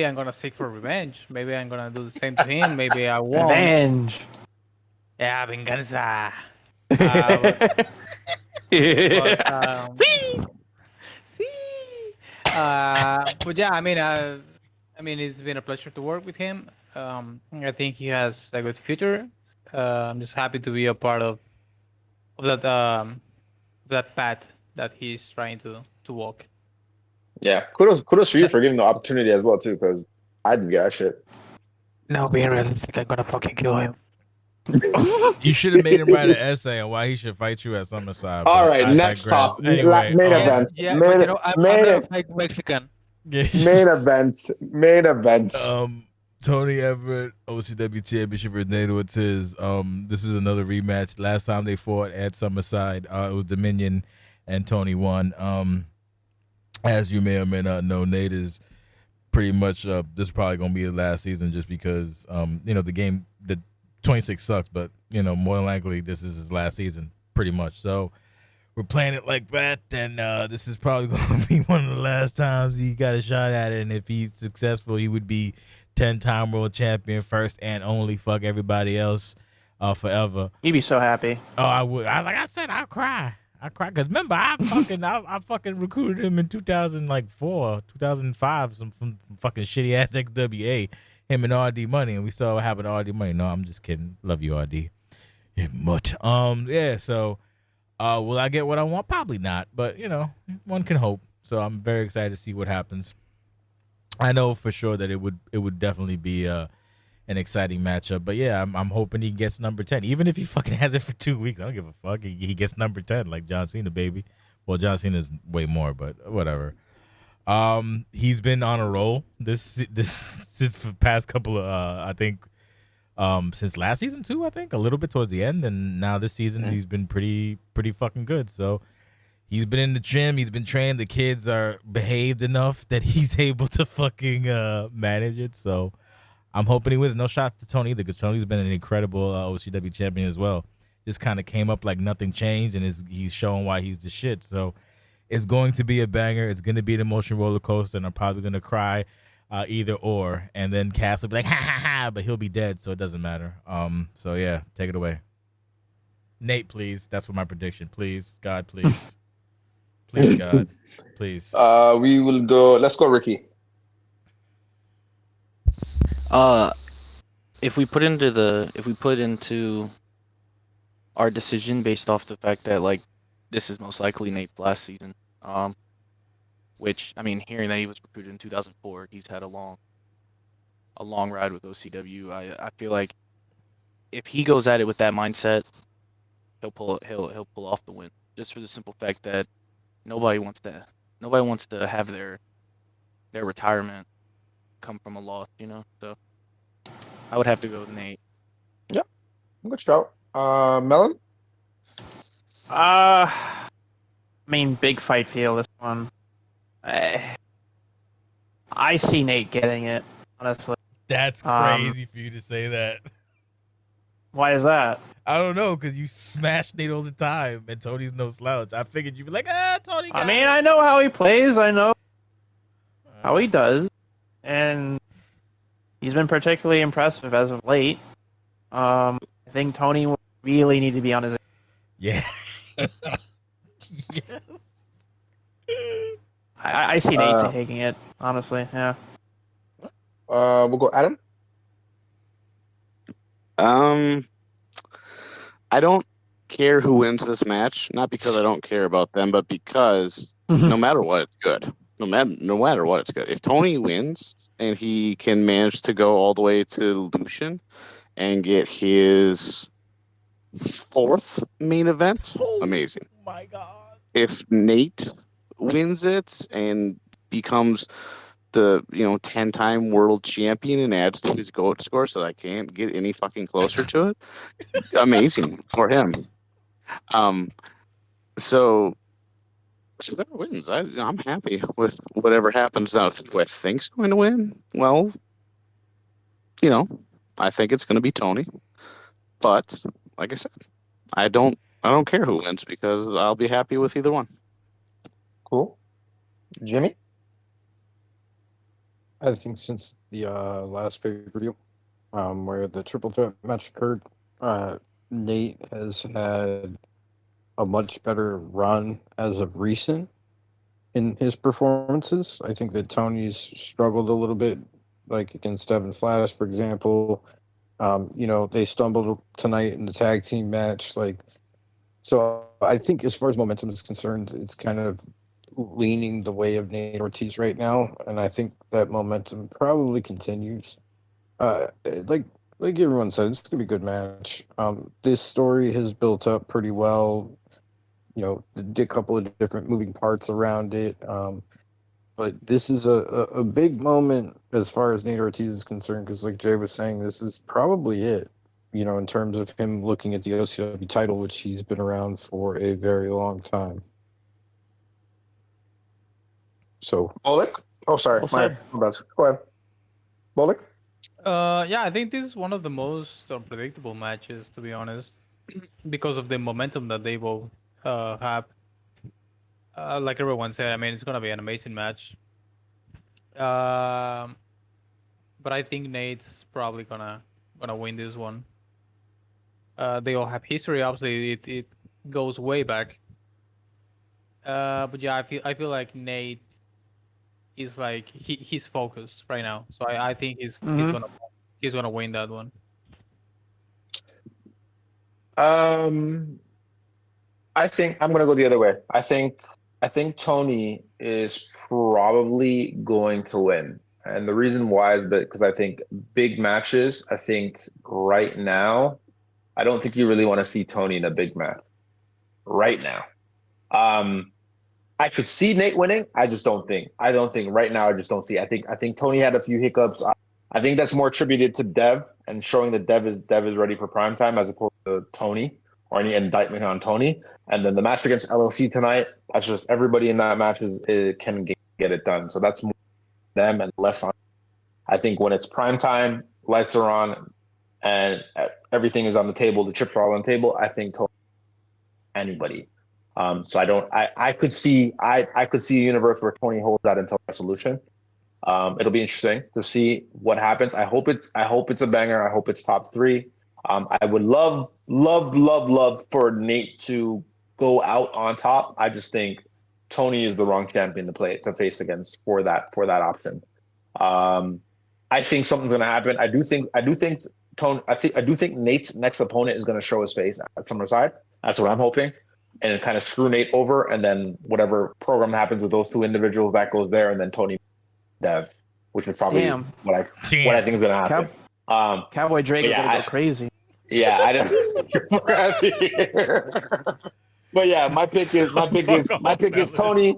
I'm gonna seek for revenge. Maybe I'm gonna do the same to him. Maybe I won't. Revenge. Yeah, venganza. But yeah, I mean, it's been a pleasure to work with him. I think he has a good future. I'm just happy to be a part of that path that he's trying to walk. Yeah, kudos for you for giving the opportunity as well too, because I didn't get that shit. No, being realistic, I'm gonna fucking kill him. You should have made him write an essay on why he should fight you at Summerside. All but right, I next digress. top. Anyway, Main event. Yeah, Main- but you know, I'm not like Mexican. Main event. Tony Everett, OCW Championship for Nate Ortiz. This is another rematch. Last time they fought at Summerside, it was Dominion, and Tony won. As you may or may not know, Nate is pretty much this is probably gonna be his last season, just because the game, the 26 sucks, but more than likely this is his last season, pretty much. So we're playing it like that, and this is probably gonna be one of the last times he got a shot at it. And if he's successful, he would be 10-time world champion, first and only. Fuck everybody else, forever. He'd be so happy. Oh, I would. Like I said, I'll cry. Because remember, I fucking recruited him in 2004, 2005, some from fucking shitty ass XWA, him and RD Money, and we saw what happened to RD Money. No, I'm just kidding. Love you, RD. Yeah, mutt. Yeah. So, will I get what I want? Probably not, but one can hope. So I'm very excited to see what happens. I know for sure that it would definitely be an exciting matchup. But yeah, I'm hoping he gets number 10. Even if he fucking has it for 2 weeks, I don't give a fuck. He gets number 10 like John Cena, baby. Well, John Cena's way more, but whatever. He's been on a roll this since the past couple of I think since last season too, I think a little bit towards the end, and now this season he's been pretty fucking good. So he's been in the gym, he's been trained, the kids are behaved enough that he's able to fucking manage it. So I'm hoping he wins. No shots to Tony either, because Tony's been an incredible OCW champion as well. Just kind of came up like nothing changed, and he's showing why he's the shit. So it's going to be a banger. It's going to be an emotional roller coaster, and I'm probably going to cry either or. And then Cass will be like, ha, ha, ha, but he'll be dead, so it doesn't matter. So, yeah, take it away. Nate, please. That's what my prediction. Please, God, please. Please, God. Please. We will go. Let's go, Ricky. If we put into our decision based off the fact that like this is most likely Nate's last season, which I mean, hearing that he was recruited in 2004, he's had a long ride with OCW. I feel like if he goes at it with that mindset, he'll pull off the win, just for the simple fact that nobody wants to have their retirement come from a loss, you know. So I would have to go with Nate. Yeah, good shout. Melon. I mean, big fight feel this one. I see Nate getting it, honestly. That's crazy for you to say that. Why is that? I don't know, because you smash Nate all the time, and Tony's no slouch. I figured you'd be like, Tony got I mean, it. I know how he plays. I know how he does. And he's been particularly impressive as of late. I think Tony will really need to be on his... Yeah. Yes. I see Nate taking it, honestly, yeah. We'll go Adam. I don't care who wins this match, not because I don't care about them, but because no matter what, it's good. No matter what, it's good. If Tony wins and he can manage to go all the way to Lucian and get his 4th main event, amazing. Oh my God. If Nate wins it and becomes the 10-time world champion and adds to his GOAT score so that I can't get any fucking closer to it, amazing for him. So whoever wins, I'm happy with whatever happens now. Do I think's going to win? Well, I think it's going to be Tony. But like I said, I don't care who wins because I'll be happy with either one. Cool. Jimmy? I think since the last pay-per-view, where the triple threat match occurred, Nate has had a much better run as of recent in his performances. I think that Tony's struggled a little bit, like against Devin Flash, for example. They stumbled tonight in the tag team match. So I think as far as momentum is concerned, it's kind of leaning the way of Nate Ortiz right now, and I think that momentum probably continues. Like everyone said, it's gonna be a good match. This story has built up pretty well. Did a couple of different moving parts around it. But this is a big moment as far as Nate Ortiz is concerned, because like Jay was saying, this is probably it, in terms of him looking at the OCW title, which he's been around for a very long time. So, Bullock? Oh, sorry. My bad. Go ahead. Bullock? Yeah, I think this is one of the most unpredictable matches, to be honest, because of the momentum that they both have. Like everyone said, I mean, it's gonna be an amazing match. But I think Nate's probably gonna win this one. They all have history. Obviously, it goes way back. But yeah, I feel like Nate is like he's focused right now. So I think he's gonna win that one. I think I'm gonna go the other way. I think Tony is probably going to win. And the reason why is because I think big matches, I think right now, I don't think you really want to see Tony in a big match right now. I could see Nate winning. I don't think right now. I just don't see. I think Tony had a few hiccups. I think that's more attributed to Dev and showing that Dev is ready for prime time as opposed to Tony or any indictment on Tony. And then the match against LLC tonight, that's just everybody in that match can get it done. So that's more them and less on. I think when it's prime time, lights are on, and everything is on the table, the chips are all on the table, I think Tony anybody. So I could see a universe where Tony holds that until resolution. It'll be interesting to see what happens. I hope it's a banger. I hope it's top 3. I would love for Nate to go out on top. I just think Tony is the wrong champion to face against for that option. I think something's gonna happen. I do think Nate's next opponent is gonna show his face at Summercide. That's what I'm hoping. And kind of screw Nate over, and then whatever program happens with those 2 individuals, that goes there, and then Tony Dev, which is probably what I think is gonna happen. Cowboy Drake is gonna go crazy. Yeah, I didn't. But yeah, my pick is Tony.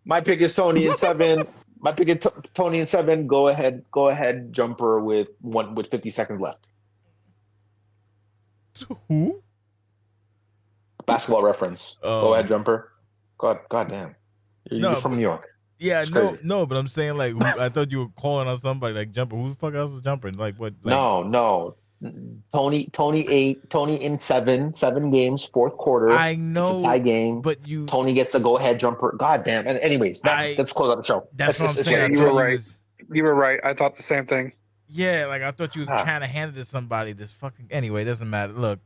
My pick is Tony in 7. My pick is Tony in 7. Go ahead, jumper with 50 seconds left. Who? Basketball reference. Go ahead, jumper. God damn. You're from New York. Yeah, no, but I'm saying like, I thought you were calling on somebody like jumper. Who the fuck else is jumping? Like what? Like, No. Tony 8. Tony in 7 games, fourth quarter. I know, it's a tie game, but Tony gets the go ahead jumper. God damn. And anyways, let's close out the show. That's what I'm saying. You were right. You were right. I thought the same thing. Yeah, like I thought you was trying to hand it to somebody. This fucking anyway, it doesn't matter. Look,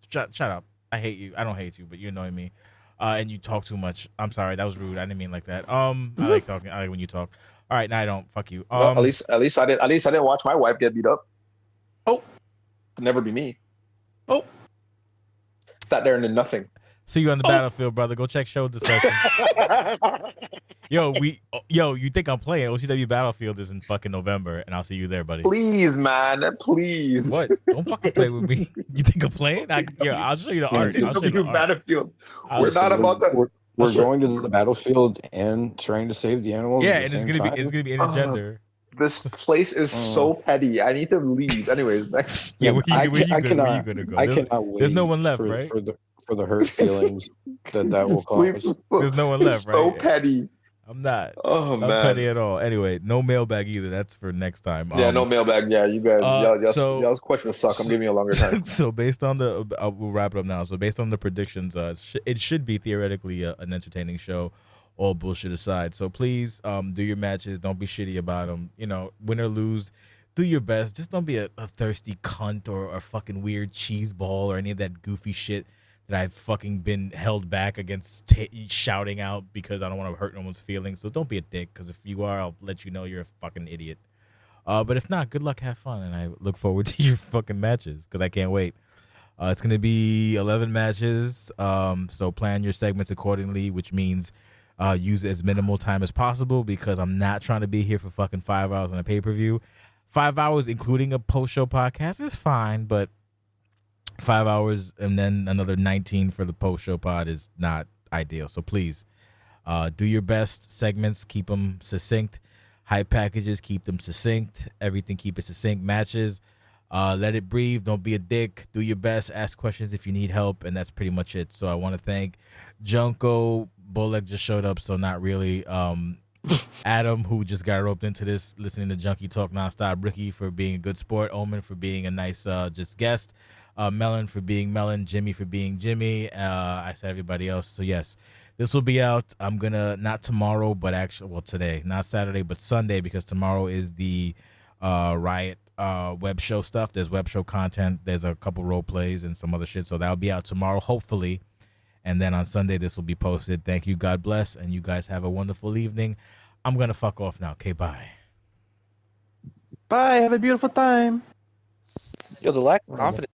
shut up. I hate you. I don't hate you, but you annoy me. And you talk too much. I'm sorry, that was rude. I didn't mean like that. I like talking. I like when you talk. All right, now I don't. Fuck you. Well, at least I didn't watch my wife get beat up. Oh, could never be me. Oh, sat there and did nothing. See you on the battlefield, brother. Go check show discussion. Yo, you think I'm playing? OCW Battlefield is in fucking November, and I'll see you there, buddy. Please, man, please. What? Don't fucking play with me. You think I'm playing? I'll show you the art. OCW Battlefield. We're not about that. We're going to the battlefield and trying to save the animals. Yeah, and it's gonna be intergender. This place is so petty. I need to leave. Anyways, next. Yeah, where you gonna go? I cannot wait. There's no one left, right? For the hurt feelings that will cause. There's no one left, right? So petty. I'm not. Oh man, not petty at all. Anyway, no mailbag either. That's for next time. Yeah, no mailbag. Yeah, you guys, y'all's questions suck. I'm giving you a longer time. So based on we'll wrap it up now. So based on the predictions, it should be theoretically an entertaining show. All bullshit aside. So please, do your matches. Don't be shitty about them. You know, win or lose, do your best. Just don't be a thirsty cunt or a fucking weird cheese ball or any of that goofy shit that I've fucking been held back against shouting out because I don't want to hurt no one's feelings. So don't be a dick, because if you are, I'll let you know you're a fucking idiot. But if not, good luck, have fun, and I look forward to your fucking matches because I can't wait. It's going to be 11 matches, so plan your segments accordingly, which means use as minimal time as possible because I'm not trying to be here for fucking 5 hours on a pay-per-view. 5 hours, including a post-show podcast, is fine, but 5 hours and then another 19 for the post-show pod is not ideal. So please do your best. Segments, keep them succinct. Hype packages, keep them succinct. Everything, keep it succinct. Matches, let it breathe. Don't be a dick. Do your best. Ask questions if you need help, and that's pretty much it. So I want to thank Junko. Bolek just showed up, so not really. Adam, who just got roped into this, listening to Junkie talk nonstop. Ricky for being a good sport. Omen for being a nice just guest. Melon for being Melon. Jimmy for being Jimmy. I said everybody else. So yes, this will be out. I'm gonna, not tomorrow, but actually, well, today, not Saturday, but Sunday, because tomorrow is the Riot web show stuff. There's web show content. There's a couple role plays and some other shit. So that'll be out tomorrow, hopefully. And then on Sunday, this will be posted. Thank you. God bless. And you guys have a wonderful evening. I'm going to fuck off now. Okay, bye. Bye. Have a beautiful time. Yo, the lack of confidence